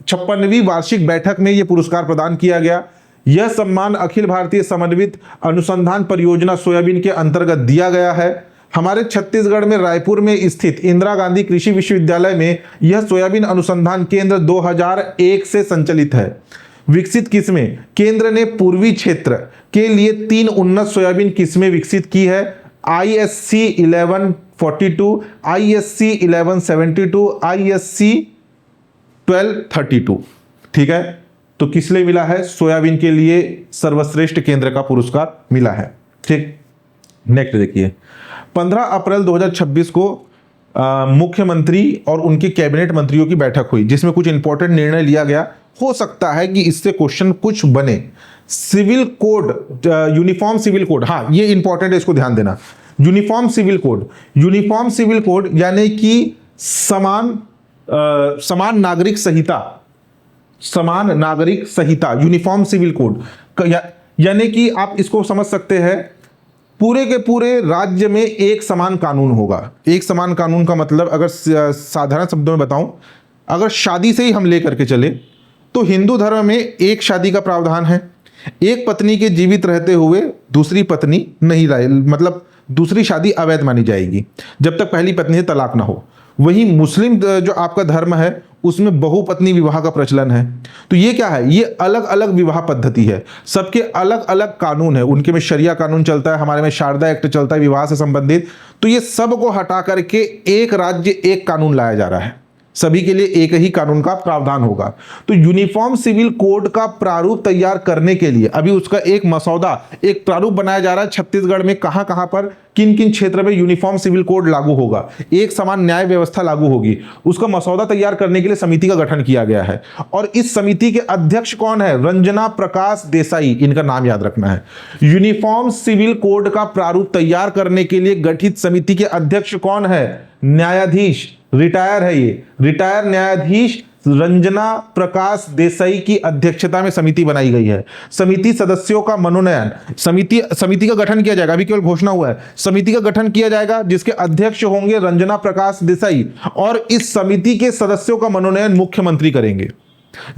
56वीं वार्षिक बैठक में यह पुरस्कार प्रदान किया गया। यह सम्मान अखिल भारतीय समन्वित अनुसंधान परियोजना सोयाबीन के अंतर्गत दिया गया है। हमारे छत्तीसगढ़ में रायपुर में स्थित इंदिरा गांधी कृषि विश्वविद्यालय में यह सोयाबीन अनुसंधान केंद्र 2001 से संचालित है। विकसित किस्में, केंद्र ने पूर्वी क्षेत्र के लिए 3 उन्नत सोयाबीन किस्में विकसित की है। ISC 1142, ISC 1172, ISC 1232। ठीक है, तो किस लिए मिला है? सोयाबीन के लिए सर्वश्रेष्ठ केंद्र का पुरस्कार मिला है। ठीक, नेक्स्ट देखिए, 15 अप्रैल 2026 को मुख्यमंत्री और उनके कैबिनेट मंत्रियों की बैठक हुई जिसमें कुछ इंपॉर्टेंट निर्णय लिया गया। हो सकता है कि इससे क्वेश्चन कुछ बने। Civil code, uniform civil code, हाँ ये इंपॉर्टेंट है, इसको ध्यान देना। Uniform civil code, uniform civil code यानी कि समान नागरिक संहिता, समान नागरिक संहिता, यूनिफॉर्म सिविल कोड यानी कि आप इसको समझ सकते हैं पूरे के पूरे राज्य में एक समान कानून होगा। एक समान कानून का मतलब अगर साधारण शब्दों में बताऊं, अगर शादी से ही हम लेकर के चले तो हिंदू धर्म में एक शादी का प्रावधान है, एक पत्नी के जीवित रहते हुए दूसरी पत्नी नहीं, मतलब दूसरी शादी अवैध मानी जाएगी जब तक पहली पत्नी से तलाक ना हो। वहीं मुस्लिम जो आपका धर्म है उसमें बहुपत्नी विवाह का प्रचलन है। तो ये क्या है? ये अलग अलग विवाह पद्धति है, सबके अलग अलग कानून है। उनके में शरिया कानून चलता है, हमारे में शारदा एक्ट चलता है विवाह से संबंधित। तो ये सब को हटा करके एक राज्य एक कानून लाया जा रहा है, सभी के लिए एक ही कानून का प्रावधान होगा। तो यूनिफॉर्म सिविल कोड का प्रारूप तैयार करने के लिए अभी उसका एक मसौदा, एक प्रारूप बनाया जा रहा है छत्तीसगढ़ में कहां कहां पर किन किन क्षेत्र में यूनिफॉर्म सिविल कोड लागू होगा, एक समान न्याय व्यवस्था लागू होगी। उसका मसौदा तैयार करने के लिए समिति का गठन किया गया है और इस समिति के अध्यक्ष कौन है? रंजना प्रकाश देसाई, इनका नाम याद रखना है। यूनिफॉर्म सिविल कोड का प्रारूप तैयार करने के लिए गठित समिति के अध्यक्ष कौन है? न्यायाधीश, रिटायर है ये, रिटायर न्यायाधीश रंजना प्रकाश देसाई की अध्यक्षता में समिति बनाई गई है। समिति सदस्यों का मनोनयन, समिति का गठन किया जाएगा, अभी केवल घोषणा हुआ है। समिति का गठन किया जाएगा जिसके अध्यक्ष होंगे रंजना प्रकाश देसाई और इस समिति के सदस्यों का मनोनयन मुख्यमंत्री करेंगे।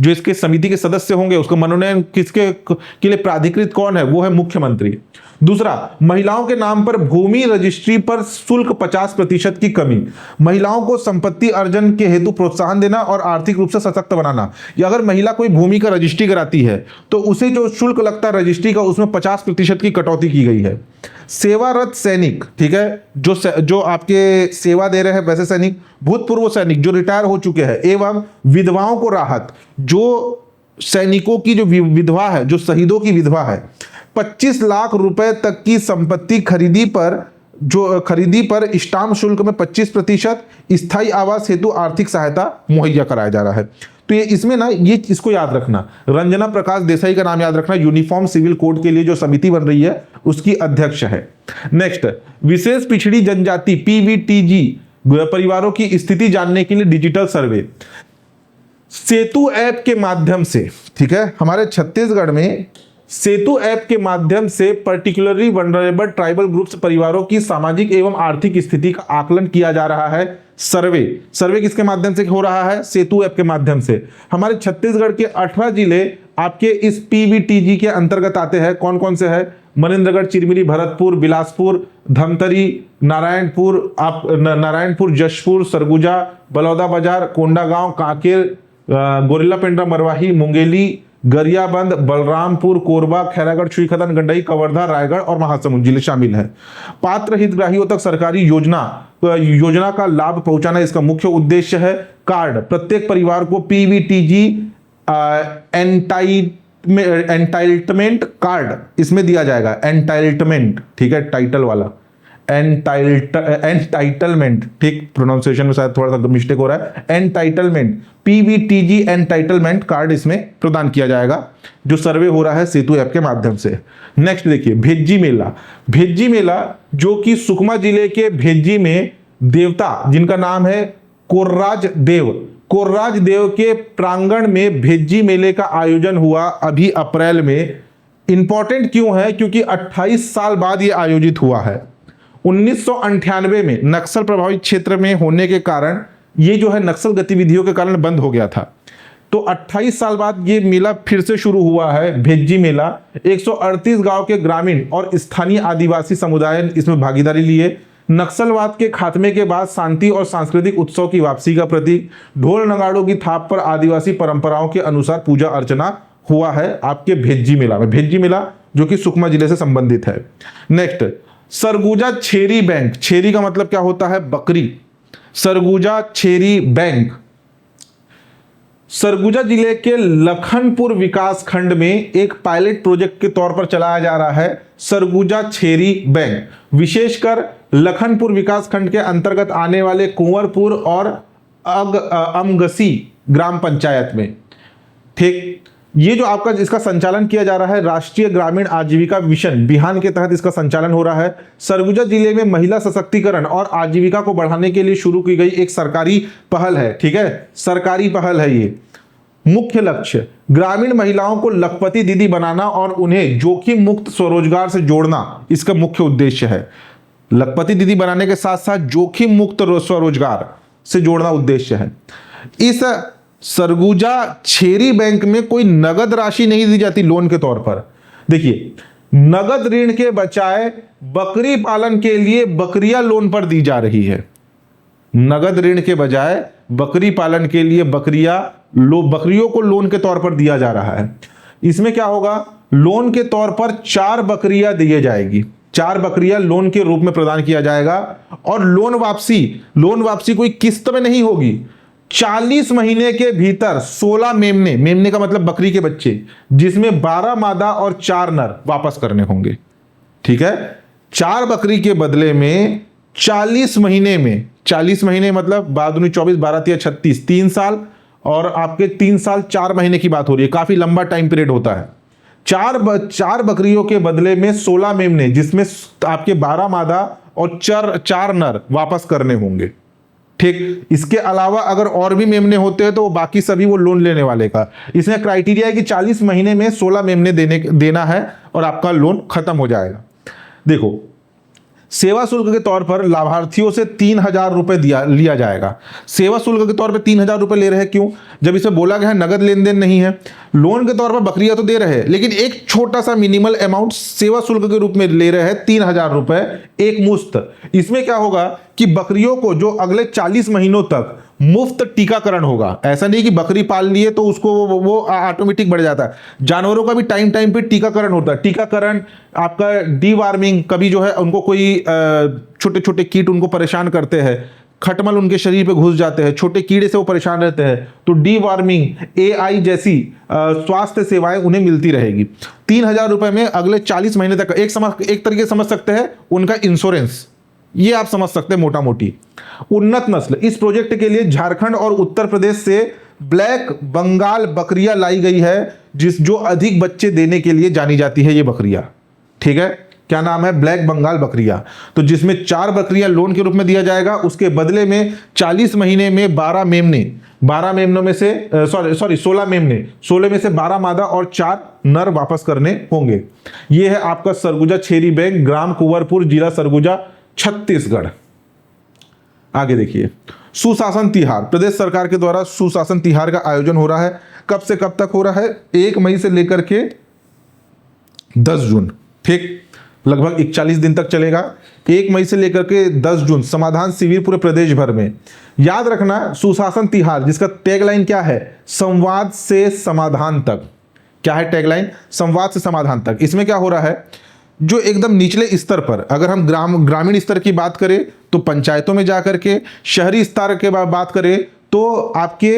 जो इसके समिति के सदस्य होंगे उसका मनोनयन किसके के लिए प्राधिकृत कौन है? वो है मुख्यमंत्री। दूसरा, महिलाओं के नाम पर भूमि रजिस्ट्री पर शुल्क 50% की कमी, महिलाओं को संपत्ति अर्जन के हेतु प्रोत्साहन देना और आर्थिक रूप से सशक्त बनाना। या अगर महिला कोई भूमि का रजिस्ट्री कराती है तो उसे जो शुल्क लगता है रजिस्ट्री का, उसमें 50% की कटौती की गई है। सेवारत सैनिक, ठीक है, जो आपके सेवा दे रहे हैं वैसे सैनिक, भूतपूर्व सैनिक जो रिटायर हो चुके हैं, एवं विधवाओं को राहत। जो सैनिकों की जो विधवा है, जो शहीदों की विधवा है, 25 लाख रुपए तक की संपत्ति खरीदी पर स्टाम्प शुल्क में 25%, स्थायी आवास हेतु आर्थिक सहायता मुहैया कराया जा रहा है। तो ये इसमें ना, ये इसको याद रखना, रंजना प्रकाश देसाई का नाम याद रखना, यूनिफॉर्म सिविल कोड के लिए जो समिति बन रही है उसकी अध्यक्ष है। नेक्स्ट, विशेष पिछड़ी जनजाति PVTG परिवारों की स्थिति जानने के लिए डिजिटल सर्वे सेतु ऐप के माध्यम से, ठीक है, हमारे छत्तीसगढ़ में सेतु ऐप के माध्यम से पर्टिकुलरली वनरेबल ट्राइबल ग्रुप्स परिवारों की सामाजिक एवं आर्थिक स्थिति का आकलन किया जा रहा है। सर्वे किसके माध्यम से हो रहा है? सेतु ऐप के माध्यम से। हमारे छत्तीसगढ़ के 18 जिले आपके इस PVTG के अंतर्गत आते हैं। कौन कौन से है? मनेन्द्रगढ़, चिरमिरी, भरतपुर, बिलासपुर, धमतरी, नारायणपुर, जशपुर, सरगुजा, बलौदाबाजार, कोंडागांव, कांकेर, गोरिल्ला पेंड्रा, मरवाही, मुंगेली, गरियाबंद, बलरामपुर, कोरबा, खैरागढ़, छुईखदान, गंडई, कवर्धा, रायगढ़ और महासमुंद जिले शामिल हैं। पात्र हितग्राहियों तक सरकारी योजना का लाभ पहुंचाना इसका मुख्य उद्देश्य है। कार्ड, प्रत्येक परिवार को PVTG एंटाइटलमेंट कार्ड इसमें दिया जाएगा। एंटाइटलमेंट, ठीक है, टाइटल वाला एंटाइटलमेंट, ठीक, प्रोनाउंसिएशन में शायद थोड़ा सा मिस्टेक हो रहा है। एंटाइटलमेंट, PVTG एंटाइटलमेंट कार्ड इसमें प्रदान किया जाएगा जो सर्वे हो रहा है सेतु ऐप के माध्यम से। नेक्स्ट देखिए, भेज्जी मेला। भेज्जी मेला जो कि सुकमा जिले के भेज्जी में देवता जिनका नाम है कोर्राज देव के प्रांगण में भेज्जी मेले का आयोजन हुआ अभी अप्रैल में। इंपॉर्टेंट क्यों है? क्योंकि 28 साल बाद यह आयोजित हुआ है। 1998 में नक्सल प्रभावित क्षेत्र में होने के कारण ये जो है नक्सल गतिविधियों के कारण बंद हो गया था। तो 28 साल बाद ये मेला फिर से शुरू हुआ है, भेज्जी मेला। 138 गांव के ग्रामीण और स्थानीय आदिवासी समुदाय ने इसमें भागीदारी लिए। नक्सलवाद के खात्मे के बाद शांति और सांस्कृतिक उत्सव की वापसी का प्रतीक। ढोल नगाड़ों की थाप पर आदिवासी परंपराओं के अनुसार पूजा अर्चना हुआ है आपके भेज्जी मेला में। भेज्जी मेला जो कि सुकमा जिले से संबंधित है। नेक्स्ट, सरगुजा छेरी बैंक। छेरी का मतलब क्या होता है? बकरी। सरगुजा छेरी बैंक सरगुजा जिले के लखनपुर विकास खंड में एक पायलट प्रोजेक्ट के तौर पर चलाया जा रहा है सरगुजा छेरी बैंक। विशेषकर लखनपुर विकास खंड के अंतर्गत आने वाले कुंवरपुर और अमगसी ग्राम पंचायत में। ठीक, ये जो आपका इसका संचालन किया जा रहा है राष्ट्रीय ग्रामीण आजीविका मिशन बिहान के तहत इसका संचालन हो रहा है। सरगुजा जिले में महिला सशक्तिकरण और आजीविका को बढ़ाने के लिए शुरू की गई एक सरकारी पहल है। ठीक है, सरकारी पहल है ये। मुख्य लक्ष्य ग्रामीण महिलाओं को लखपति दीदी बनाना और उन्हें जोखिम मुक्त स्वरोजगार से जोड़ना इसका मुख्य उद्देश्य है। लखपति दीदी बनाने के साथ साथ जोखिम मुक्त स्वरोजगार से जोड़ना उद्देश्य है। इस सरगुजा छेरी बैंक में कोई नगद राशि नहीं दी जाती लोन के तौर पर। देखिए, नगद ऋण के बजाय बकरी पालन के लिए बकरियां लोन पर दी जा रही है। नगद ऋण के बजाय बकरी पालन के लिए बकरियों को लोन के तौर पर दिया जा रहा है। इसमें क्या होगा? लोन के तौर पर 4 बकरियां दी जाएगी। 4 बकरियां लोन के रूप में प्रदान किया जाएगा। और लोन वापसी कोई किस्त में नहीं होगी। 40 महीने के भीतर 16 मेमने का मतलब बकरी के बच्चे, जिसमें 12 मादा और 4 नर वापस करने होंगे। ठीक है, 4 बकरी के बदले में 40 महीने मतलब 12 12 36 3 साल, और आपके 3 साल 4 महीने की बात हो रही है। काफी लंबा टाइम पीरियड होता है। 4 बकरियों के बदले में 16 मेमने, जिसमें आपके 12 मादा और 4 नर वापस करने होंगे। ठीक, इसके अलावा अगर और भी मेमने होते हैं तो बाकी सभी वो लोन लेने वाले का। इसमें क्राइटेरिया है कि 40 महीने में 16 मेमने देना है और आपका लोन खत्म हो जाएगा। देखो, सेवा शुल्क के तौर पर लाभार्थियों से 3000 रुपए लिया जाएगा। सेवा शुल्क के तौर पर 3000 रुपए ले रहे हैं, क्यों? जब इसे बोला गया है नगद लेन देन नहीं है। लोन के तौर पर बकरियां तो दे रहे हैं, लेकिन एक छोटा सा मिनिमल अमाउंट सेवा शुल्क के रूप में ले रहे हैं, 3000 रुपए एक मुश्त। इसमें क्या होगा कि बकरियों को जो अगले 40 महीनों तक मुफ्त टीकाकरण होगा। ऐसा नहीं कि बकरी पाल लिए तो उसको वो ऑटोमेटिक बढ़ जाता है। जानवरों का भी टाइम पे टीकाकरण होता है। टीकाकरण आपका डीवार्मिंग, कभी जो है उनको कोई छोटे छोटे कीट उनको परेशान करते हैं, खटमल उनके शरीर पे घुस जाते हैं, छोटे कीड़े से वो परेशान रहते हैं, तो डीवार्मिंग, AI जैसी स्वास्थ्य सेवाएं उन्हें मिलती रहेगी। 3000 रुपए में अगले 40 महीने तक एक तरीके समझ सकते हैं उनका इंश्योरेंस। ये आप समझ सकते हैं मोटा मोटी। उन्नत नस्ल, इस प्रोजेक्ट के लिए झारखंड और उत्तर प्रदेश से ब्लैक बंगाल बकरियां लाई गई है, जो अधिक बच्चे देने के लिए जानी जाती है ये बकरियां। ठीक है, क्या नाम है? ब्लैक बंगाल बकरियां। तो जिसमें 4 बकरियां लोन के रूप में दिया जाएगा, उसके बदले में 40 महीने में 12 मेमनों में से 16 मेमने, 16 में से 12 मादा और 4 नर वापस करने होंगे। यह है आपका सरगुजा छेरी बैंक, ग्राम कुंवरपुर, जिला सरगुजा, छत्तीसगढ़। आगे देखिए, सुशासन तिहार। प्रदेश सरकार के द्वारा सुशासन तिहार का आयोजन हो रहा है। कब से कब तक हो रहा है? 1 मई से लेकर के 10 जून। ठीक, लगभग 41 दिन तक चलेगा। 1 मई से लेकर के 10 जून समाधान शिविर पूरे प्रदेश भर में। याद रखना, सुशासन तिहार जिसका टैगलाइन क्या है? संवाद से समाधान तक। क्या है टैगलाइन? संवाद से समाधान तक। इसमें क्या हो रहा है, जो एकदम निचले स्तर पर, अगर हम ग्रामीण स्तर की बात करें तो पंचायतों में जाकर के, शहरी स्तर के बात करें तो आपके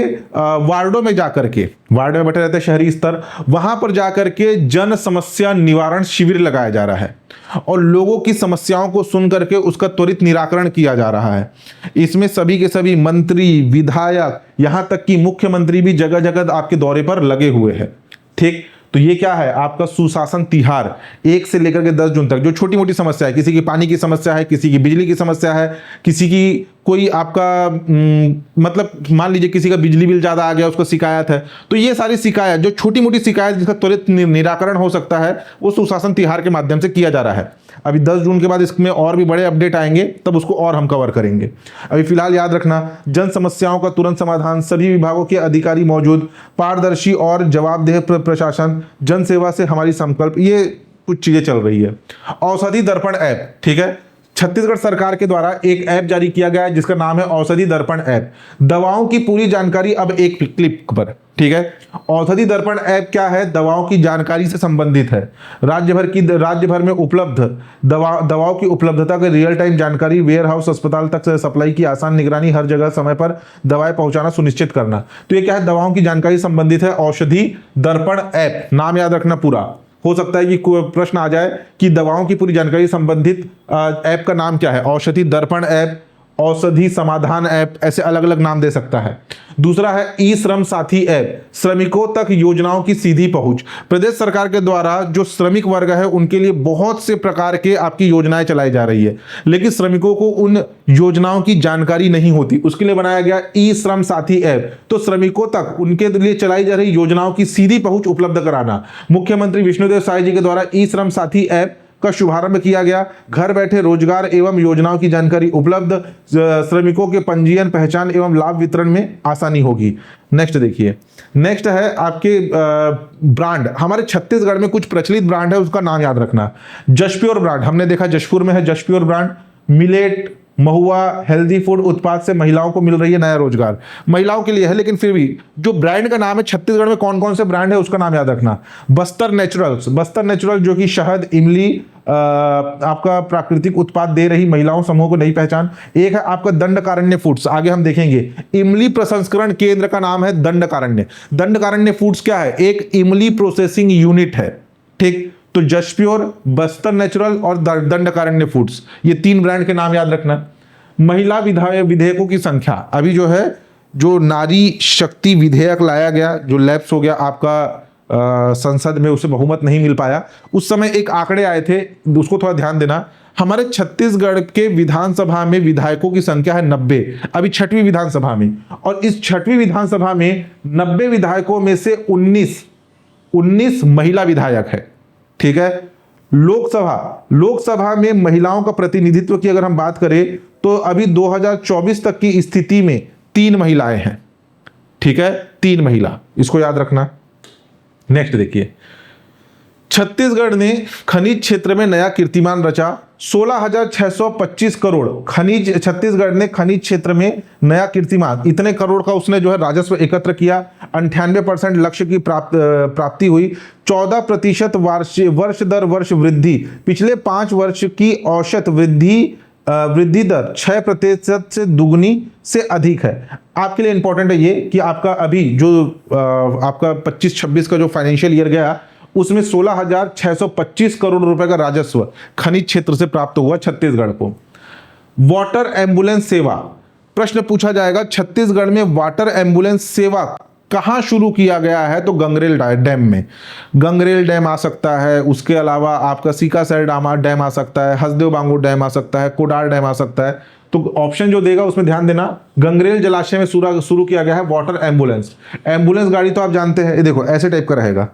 वार्डों में जाकर के, वार्ड में बैठे रहते हैं शहरी स्तर, वहां पर जाकर के जन समस्या निवारण शिविर लगाया जा रहा है और लोगों की समस्याओं को सुन करके उसका त्वरित निराकरण किया जा रहा है। इसमें सभी के सभी मंत्री, विधायक, यहां तक कि मुख्यमंत्री भी जगह जगह आपके दौरे पर लगे हुए हैं। ठीक, तो ये क्या है आपका सुशासन तिहार। 1 से लेकर के 10 जून तक जो छोटी मोटी समस्या है, किसी की पानी की समस्या है, किसी की बिजली की समस्या है, किसी की कोई आपका मतलब मान लीजिए किसी का बिजली बिल ज़्यादा आ गया, उसको शिकायत है, तो ये सारी शिकायत जो छोटी मोटी शिकायत जिसका त्वरित निराकरण हो सकता है वो सुशासन तिहार के माध्यम से किया जा रहा है। अभी 10 जून के बाद इसमें और भी बड़े अपडेट आएंगे, तब उसको और हम कवर करेंगे। अभी फिलहाल याद रखना, जन समस्याओं का तुरंत समाधान, सभी विभागों के अधिकारी मौजूद, पारदर्शी और जवाबदेह प्रशासन, जन सेवा से हमारी संकल्प, ये कुछ चीजें चल रही है। औषधि दर्पण ऐप, ठीक है, छत्तीसगढ़ सरकार के द्वारा एक ऐप जारी किया गया है जिसका नाम है औषधि दर्पण ऐप। दवाओं की पूरी जानकारी अब एक क्लिक पर, ठीक है। औषधि दर्पण ऐप क्या है? दवाओं की जानकारी से संबंधित है। राज्य भर में उपलब्ध दवाओं की उपलब्धता की रियल टाइम जानकारी, वेयर हाउस अस्पताल तक सप्लाई की आसान निगरानी, हर जगह समय पर दवाएं पहुंचाना सुनिश्चित करना। तो ये क्या है? दवाओं की जानकारी संबंधित है औषधि दर्पण ऐप। नाम याद रखना पूरा। हो सकता है कि कोई प्रश्न आ जाए कि दवाओं की पूरी जानकारी संबंधित ऐप का नाम क्या है? औषधि दर्पण ऐप, औषधि समाधान ऐप, ऐसे अलग अलग नाम दे सकता है। दूसरा है ई श्रम साथी ऐप, श्रमिकों तक योजनाओं की सीधी पहुंच। प्रदेश सरकार के द्वारा जो श्रमिक वर्ग है उनके लिए बहुत से प्रकार के आपकी योजनाएं चलाई जा रही है, लेकिन श्रमिकों को उन योजनाओं की जानकारी नहीं होती, उसके लिए बनाया गया ई श्रम साथी ऐप। तो श्रमिकों तक उनके लिए चलाई जा रही योजनाओं की सीधी पहुंच उपलब्ध कराना। मुख्यमंत्री विष्णुदेव साय जी के द्वारा ई श्रम साथी ऐप का शुभारंभ किया गया। घर बैठे रोजगार एवं योजनाओं की जानकारी उपलब्ध, श्रमिकों के पंजीयन, पहचान एवं लाभ वितरण में आसानी होगी। नेक्स्ट देखिए, नेक्स्ट है आपके ब्रांड। हमारे छत्तीसगढ़ में कुछ प्रचलित ब्रांड है, उसका नाम याद रखना। जशप्योर ब्रांड, हमने देखा जशपुर में है जशप्योर ब्रांड। मिलेट, महुआ, हेल्दी फूड उत्पाद से महिलाओं को मिल रही है नया रोजगार। महिलाओं के लिए है, लेकिन फिर भी जो ब्रांड का नाम है, छत्तीसगढ़ में कौन कौन से ब्रांड है उसका नाम याद रखना। बस्तर नेचुरल्स, बस्तर नेचुरल जो कि शहद, इमली, आपका प्राकृतिक उत्पाद दे रही महिलाओं समूह को नई पहचान। एक है आपका दंडकारण्य फूड्स, आगे हम देखेंगे। इमली प्रसंस्करण केंद्र का नाम है दंडकारण्य। दंडकारण्य फूड्स क्या है? एक इमली प्रोसेसिंग यूनिट है, ठीक। तो जशप्योर, बस्तर नेचुरल और दंडकारण्य फूड्स, ये 3 ब्रांड के नाम याद रखना। महिला विधेयकों की संख्या, अभी जो है जो नारी शक्ति विधेयक लाया गया, जो लैप्स हो गया आपका संसद में, उसे बहुमत नहीं मिल पाया, उस समय एक आंकड़े आए थे, उसको थोड़ा ध्यान देना। हमारे छत्तीसगढ़ के विधानसभा में विधायकों की संख्या है 90, अभी 6वीं विधानसभा में, और इस 6वीं विधानसभा में 90 विधायकों में से 19 महिला विधायक है, ठीक है। लोकसभा में महिलाओं का प्रतिनिधित्व की अगर हम बात करें तो अभी 2024 तक की स्थिति में 3 महिलाएं हैं, ठीक है, 3 महिला, इसको याद रखना। नेक्स्ट देखिए, छत्तीसगढ़ ने खनिज क्षेत्र में नया कीर्तिमान रचा। 16,625 करोड़ छत्तीसगढ़ ने खनिज क्षेत्र में नया कीर्तिमान, इतने करोड़ का उसने जो है राजस्व एकत्र किया। 98% लक्ष्य की प्राप्ति हुई। 14% वर्ष दर वर्ष वृद्धि, पिछले 5 वर्ष की औसत वृद्धि दर 6% से दुगनी से अधिक है। आपके लिए इंपॉर्टेंट है ये कि आपका अभी जो आपका 25-26 का जो फाइनेंशियल ईयर गया, उसमें 16,625 करोड़ रुपए का राजस्व खनिज क्षेत्र से प्राप्त हुआ छत्तीसगढ़ को। वाटर एम्बुलेंस सेवा, प्रश्न पूछा जाएगा, छत्तीसगढ़ में वाटर एम्बुलेंस सेवा कहां शुरू किया गया है? तो गंगरेल डैम में। गंगरेल डैम आ सकता है, उसके अलावा आपका सीकासैर डैम आ सकता है, हसदेव बांगो डैम आ सकता है, कोडार डैम आ सकता है। तो ऑप्शन जो देगा उसमें ध्यान देना, गंगरेल जलाशय में शुरू किया गया है वाटर एम्बुलेंस गाड़ी तो आप जानते हैं, ये देखो ऐसे टाइप का रहेगा,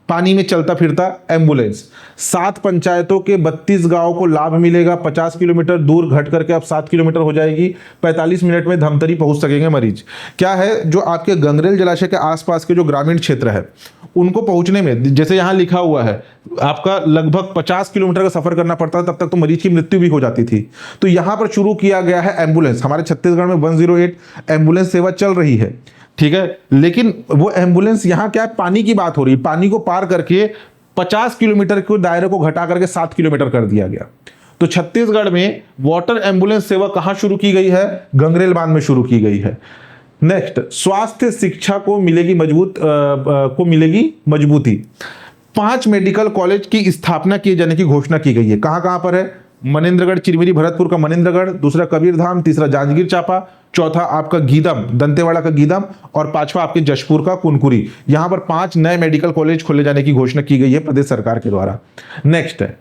पानी में चलता फिरता एम्बुलेंस। 7 पंचायतों के 32 गांव को लाभ मिलेगा। 50 किलोमीटर दूर घट करके अब 7 किलोमीटर हो जाएगी। 45 मिनट में धमतरी पहुंच सकेंगे मरीज। क्या है, जो आपके गंगरेल जलाशय के आसपास के जो ग्रामीण क्षेत्र है उनको पहुंचने में, जैसे यहां लिखा हुआ है, आपका लगभग 50 किलोमीटर का सफर करना पड़ता था, तब तक तो मरीज की मृत्यु भी हो जाती थी। तो यहां पर शुरू किया गया है एम्बुलेंस। हमारे छत्तीसगढ़ में 108 एम्बुलेंस सेवा चल रही है, ठीक है, लेकिन वो एम्बुलेंस यहाँ क्या है, पानी की बात हो रही है, पानी को पार करके 50 किलोमीटर के दायरे को घटा करके 7 किलोमीटर कर दिया गया। तो छत्तीसगढ़ में वाटर एम्बुलेंस सेवा कहां शुरू की गई है? गंगरेल बांध में शुरू की गई है। नेक्स्ट, स्वास्थ्य शिक्षा को मिलेगी मजबूती। 5 मेडिकल कॉलेज की स्थापना किए जाने की घोषणा की गई है। कहां कहां पर है? मनेन्द्रगढ़, चिरमिरी भरतपुर का मनेन्द्रगढ़, दूसरा कबीरधाम, तीसरा जांजगीर चांपा, चौथा आपका गीदम, दंतेवाड़ा का गीदम, और 5वां आपके जशपुर का कुनकुरी। यहां पर 5 नए मेडिकल कॉलेज खोले जाने की घोषणा की गई है प्रदेश सरकार के द्वारा। नेक्स्ट है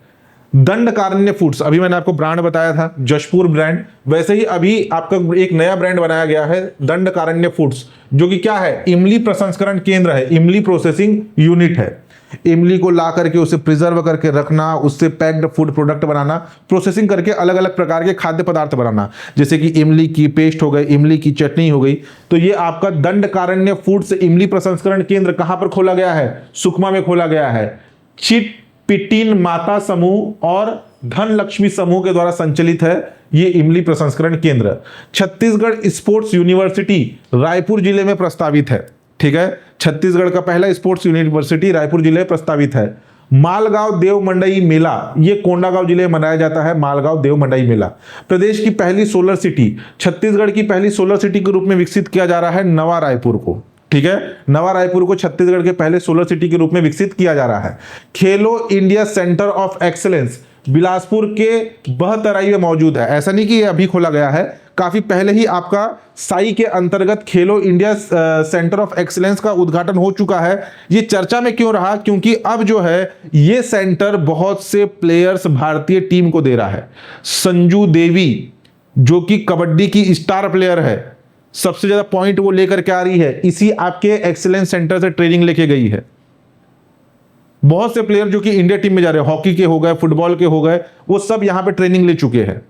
दंडकारण्य फूड्स, अभी मैंने आपको ब्रांड बताया था जशपुर ब्रांड, वैसे ही अभी आपका एक नया ब्रांड बनाया गया है दंडकारण्य फूड्स, जो कि क्या है, इमली प्रसंस्करण केंद्र है, इमली प्रोसेसिंग यूनिट है। इमली को ला करके उसे प्रिजर्व करके रखना, उससे पैक्ड फूड प्रोडक्ट बनाना, प्रोसेसिंग करके अलग अलग प्रकार के खाद्य पदार्थ बनाना, जैसे कि इमली की पेस्ट हो गई, इमली की चटनी हो गई। तो ये आपका दंडकारण्य फूड्स इमली प्रसंस्करण केंद्र कहां पर खोला गया है, सुकमा में खोला गया है। चिट पिटिन माता समूह और धनलक्ष्मी समूह के द्वारा संचालित है ये इमली प्रसंस्करण केंद्र। छत्तीसगढ़ स्पोर्ट्स यूनिवर्सिटी रायपुर जिले में प्रस्तावित है, ठीक है, छत्तीसगढ़ का पहला स्पोर्ट्स यूनिवर्सिटी रायपुर जिले में प्रस्तावित है। मालगांव देव मंडई मेला, ये कोंडागांव जिले में मनाया जाता है, मालगांव देव मंडई मेला। प्रदेश की पहली सोलर सिटी, छत्तीसगढ़ की पहली सोलर सिटी के रूप में विकसित किया जा रहा है नवा रायपुर को, ठीक है, नवा रायपुर को छत्तीसगढ़ के पहले सोलर सिटी के रूप में विकसित किया जा रहा है। खेलो India centre of excellence Bilaspur के बहतराई में मौजूद है, ऐसा नहीं कि ये अभी खोला गया है, काफी पहले ही आपका साई के अंतर्गत खेलो इंडिया सेंटर ऑफ एक्सीलेंस का उद्घाटन हो चुका है। ये चर्चा में क्यों रहा, क्योंकि अब जो है ये सेंटर बहुत से प्लेयर्स भारतीय टीम को दे रहा है। संजू देवी जो कि कबड्डी की स्टार प्लेयर है, सबसे ज्यादा पॉइंट वो लेकर के आ रही है, इसी आपके एक्सीलेंस सेंटर से ट्रेनिंग लेके गई है। बहुत से प्लेयर जो कि इंडिया टीम में जा रहे हैं, हॉकी के हो गए, फुटबॉल के हो गए, वो सब यहां पे ट्रेनिंग ले चुके हैं।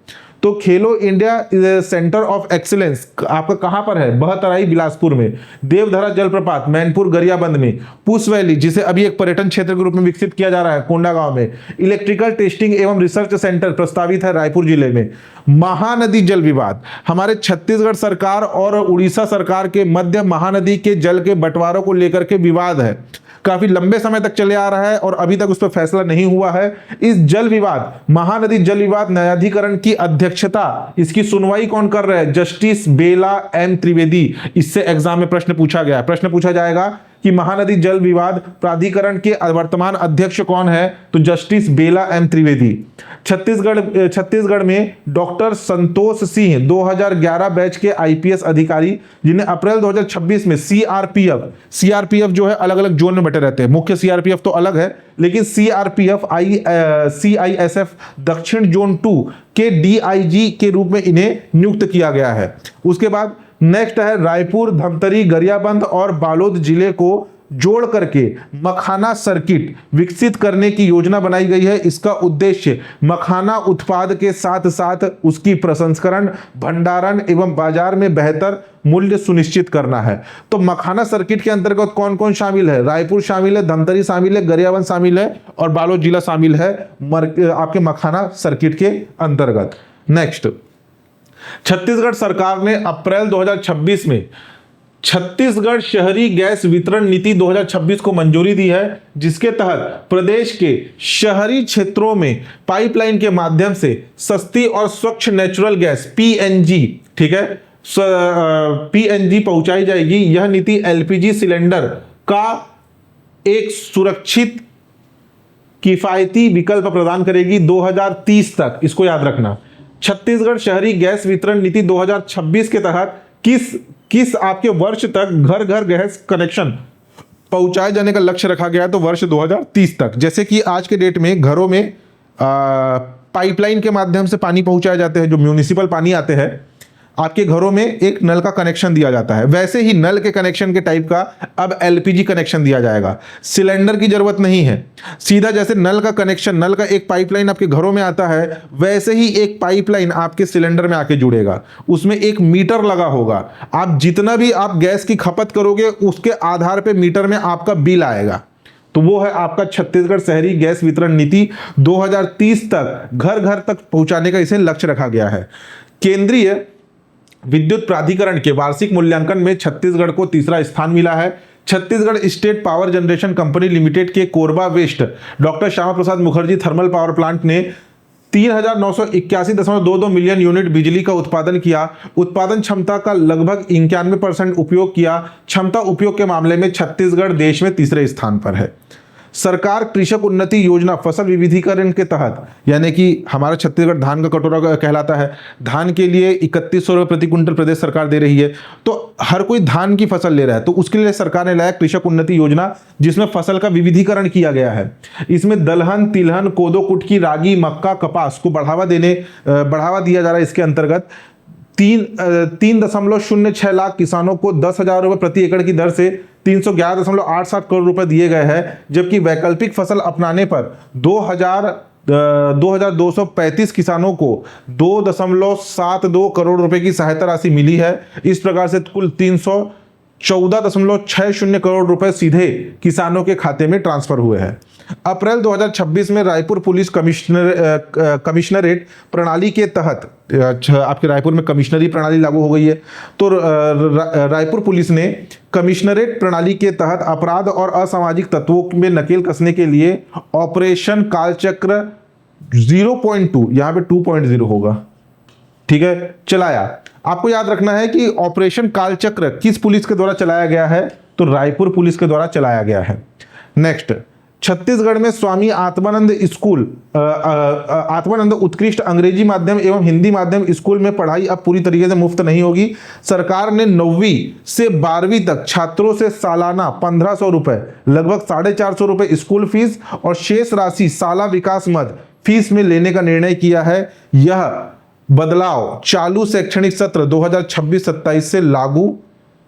तो खेलो इंडिया सेंटर ऑफ एक्सीलेंस आपका कहां पर है, बहतराई बिलासपुर में। देवधरा जलप्रपात मैनपुर गरियाबंद में। पुश वैली जिसे अभी एक पर्यटन क्षेत्र के रूप में विकसित किया जा रहा है कोंडागांव में। इलेक्ट्रिकल टेस्टिंग एवं रिसर्च सेंटर प्रस्तावित है रायपुर जिले में। महानदी जल विवाद, हमारे छत्तीसगढ़ सरकार और उड़ीसा सरकार के मध्य महानदी के जल के बंटवारों को लेकर के विवाद है, काफी लंबे समय तक चले आ रहा है और अभी तक उस पर फैसला नहीं हुआ है। इस जल विवाद, महानदी जल विवाद न्यायाधिकरण की अध्यक्षता, इसकी सुनवाई कौन कर रहा है, जस्टिस बेला एम त्रिवेदी। इससे एग्जाम में प्रश्न पूछा गया, प्रश्न पूछा जाएगा कि महानदी जल विवाद प्राधिकरण के वर्तमान अध्यक्ष कौन है, तो जस्टिस बेला एम त्रिवेदी। छत्तीसगढ़ में डॉक्टर संतोष सिंह 2011 बैच के आईपीएस अधिकारी, जिन्हें अप्रैल 2026 में सीआरपीएफ जो है अलग अलग जोन में बटे रहते हैं, मुख्य सीआरपीएफ तो अलग है, लेकिन सीआरपीएफ सीआईएसएफ दक्षिण जोन 2 के डीआईजी के रूप में इन्हें नियुक्त किया गया है। उसके बाद नेक्स्ट है रायपुर, धमतरी, गरियाबंद और बालोद जिले को जोड़ करके मखाना सर्किट विकसित करने की योजना बनाई गई है। इसका उद्देश्य मखाना उत्पाद के साथ साथ उसकी प्रसंस्करण, भंडारण एवं बाजार में बेहतर मूल्य सुनिश्चित करना है। तो मखाना सर्किट के अंतर्गत कौन कौन शामिल है, रायपुर शामिल है, धमतरी शामिल है, गरियाबंद शामिल है और बालोद जिला शामिल है आपके मखाना सर्किट के अंतर्गत। नेक्स्ट, छत्तीसगढ़ सरकार ने अप्रैल 2026 में छत्तीसगढ़ शहरी गैस वितरण नीति 2026 को मंजूरी दी है, जिसके तहत प्रदेश के शहरी क्षेत्रों में पाइपलाइन के माध्यम से सस्ती और स्वच्छ नेचुरल गैस पीएनजी, ठीक है, पीएनजी पहुंचाई जाएगी। यह नीति एलपीजी सिलेंडर का एक सुरक्षित किफायती विकल्प प्रदान करेगी 2030 तक। इसको याद रखना, छत्तीसगढ़ शहरी गैस वितरण नीति 2026 के तहत किस आपके वर्ष तक घर घर गैस कनेक्शन पहुंचाए जाने का लक्ष्य रखा गया है, तो वर्ष 2030 तक। जैसे कि आज के डेट में घरों में पाइपलाइन के माध्यम से पानी पहुंचाए जाते हैं, जो म्यूनिसिपल पानी आते हैं, आपके घरों में एक नल का कनेक्शन दिया जाता है, वैसे ही नल के कनेक्शन के टाइप का अब एलपीजी कनेक्शन दिया जाएगा। सिलेंडर की जरूरत नहीं है, सीधा जैसे नल का कनेक्शन, नल का एक पाइपलाइन आपके घरों में आता है, वैसे ही एक पाइपलाइन आपके सिलेंडर में आके जुड़ेगा। उसमें एक मीटर लगा होगा, आप जितना भी आप गैस की खपत करोगे उसके आधार पर मीटर में आपका बिल आएगा। तो वो है आपका छत्तीसगढ़ शहरी गैस वितरण नीति 2030 तक घर घर तक पहुंचाने का इसे लक्ष्य रखा गया है। केंद्रीय विद्युत प्राधिकरण के वार्षिक मूल्यांकन में छत्तीसगढ़ को तीसरा स्थान मिला है। Chhattisgarh state power generation company limited के Korba waste doctor Shyama Prasad Mukherjee thermal power plant ने 3981.22 मिलियन यूनिट बिजली का उत्पादन किया। उत्पादन क्षमता का लगभग 91% उपयोग किया। क्षमता उपयोग के मामले में छत्तीसगढ़ देश में तीसरे स्थान पर है। सरकार कृषक उन्नति योजना फसल विविधीकरण के तहत, यानी कि हमारा छत्तीसगढ़ धान का कटोरा कहलाता है, धान के लिए 3100 रुपये प्रति क्विंटल प्रदेश सरकार दे रही है। तो हर कोई धान की फसल ले रहा है, तो उसके लिए सरकार ने लाया कृषक उन्नति योजना, जिसमें फसल का विविधीकरण किया गया है। इसमें दलहन, तिलहन, कोदो, कुटकी, रागी, मक्का, कपास को बढ़ावा दिया जा रहा है। इसके अंतर्गत 3.06 लाख किसानों को 10,000 रुपये प्रति एकड़ की दर से 311.87 करोड़ रुपए दिए गए हैं, जबकि वैकल्पिक फसल अपनाने पर 2,235 किसानों को 2.72 करोड़ रुपए की सहायता राशि मिली है। इस प्रकार से कुल 314.60 करोड़ रुपए सीधे किसानों के खाते में ट्रांसफर हुए हैं। अप्रैल 2026 में रायपुर पुलिस कमिश्नरेट प्रणाली के तहत, आपके रायपुर में कमिश्नरी प्रणाली लागू हो गई है, तो रायपुर पुलिस ने कमिश्नरेट प्रणाली के तहत अपराध और असामाजिक तत्वों में नकेल कसने के लिए ऑपरेशन कालचक्र 0.2, यहाँ पे 2.0 होगा, ठीक है, चलाया। आपको याद रखना है कि ऑपरेशन कालचक्र किस पुलिस के द्वारा चलाया गया है, तो रायपुर पुलिस के द्वारा चलाया गया है। नेक्स्ट, छत्तीसगढ़ में स्वामी आत्मानंद स्कूल, आत्मानंद उत्कृष्ट अंग्रेजी माध्यम एवं हिंदी माध्यम स्कूल में पढ़ाई अब पूरी तरीके से मुफ्त नहीं होगी। सरकार ने 9वीं से 12वीं तक छात्रों से सालाना 1500 रुपए, लगभग 450 रुपए स्कूल फीस और शेष राशि साला विकास मद फीस में लेने का निर्णय किया है। यह बदलाव चालू शैक्षणिक सत्र 2026-27 से लागू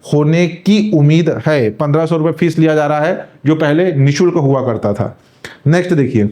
होने की उम्मीद है। 1500 रुपये फीस लिया जा रहा है, जो पहले निःशुल्क हुआ करता था। नेक्स्ट देखिए,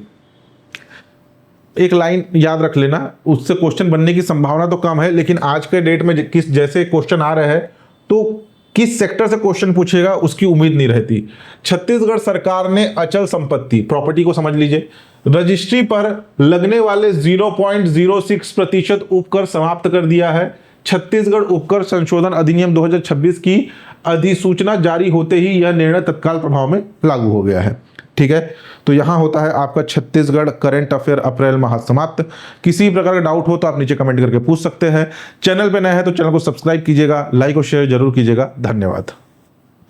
एक लाइन याद रख लेना, उससे क्वेश्चन बनने की संभावना तो कम है, लेकिन आज के डेट में किस जैसे क्वेश्चन आ रहे हैं, तो किस सेक्टर से क्वेश्चन पूछेगा उसकी उम्मीद नहीं रहती। छत्तीसगढ़ सरकार ने अचल संपत्ति, प्रॉपर्टी को समझ लीजिए, रजिस्ट्री पर लगने वाले 0.06% उपकर समाप्त कर दिया है। छत्तीसगढ़ उपकर संशोधन अधिनियम 2026 की अधिसूचना जारी होते ही यह निर्णय तत्काल प्रभाव में लागू हो गया है। ठीक है, तो यहां होता है आपका छत्तीसगढ़ करंट अफेयर अप्रैल माह समाप्त। किसी प्रकार का डाउट हो तो आप नीचे कमेंट करके पूछ सकते हैं। चैनल पे नए हैं तो चैनल को सब्सक्राइब कीजिएगा, लाइक और शेयर जरूर कीजिएगा। धन्यवाद।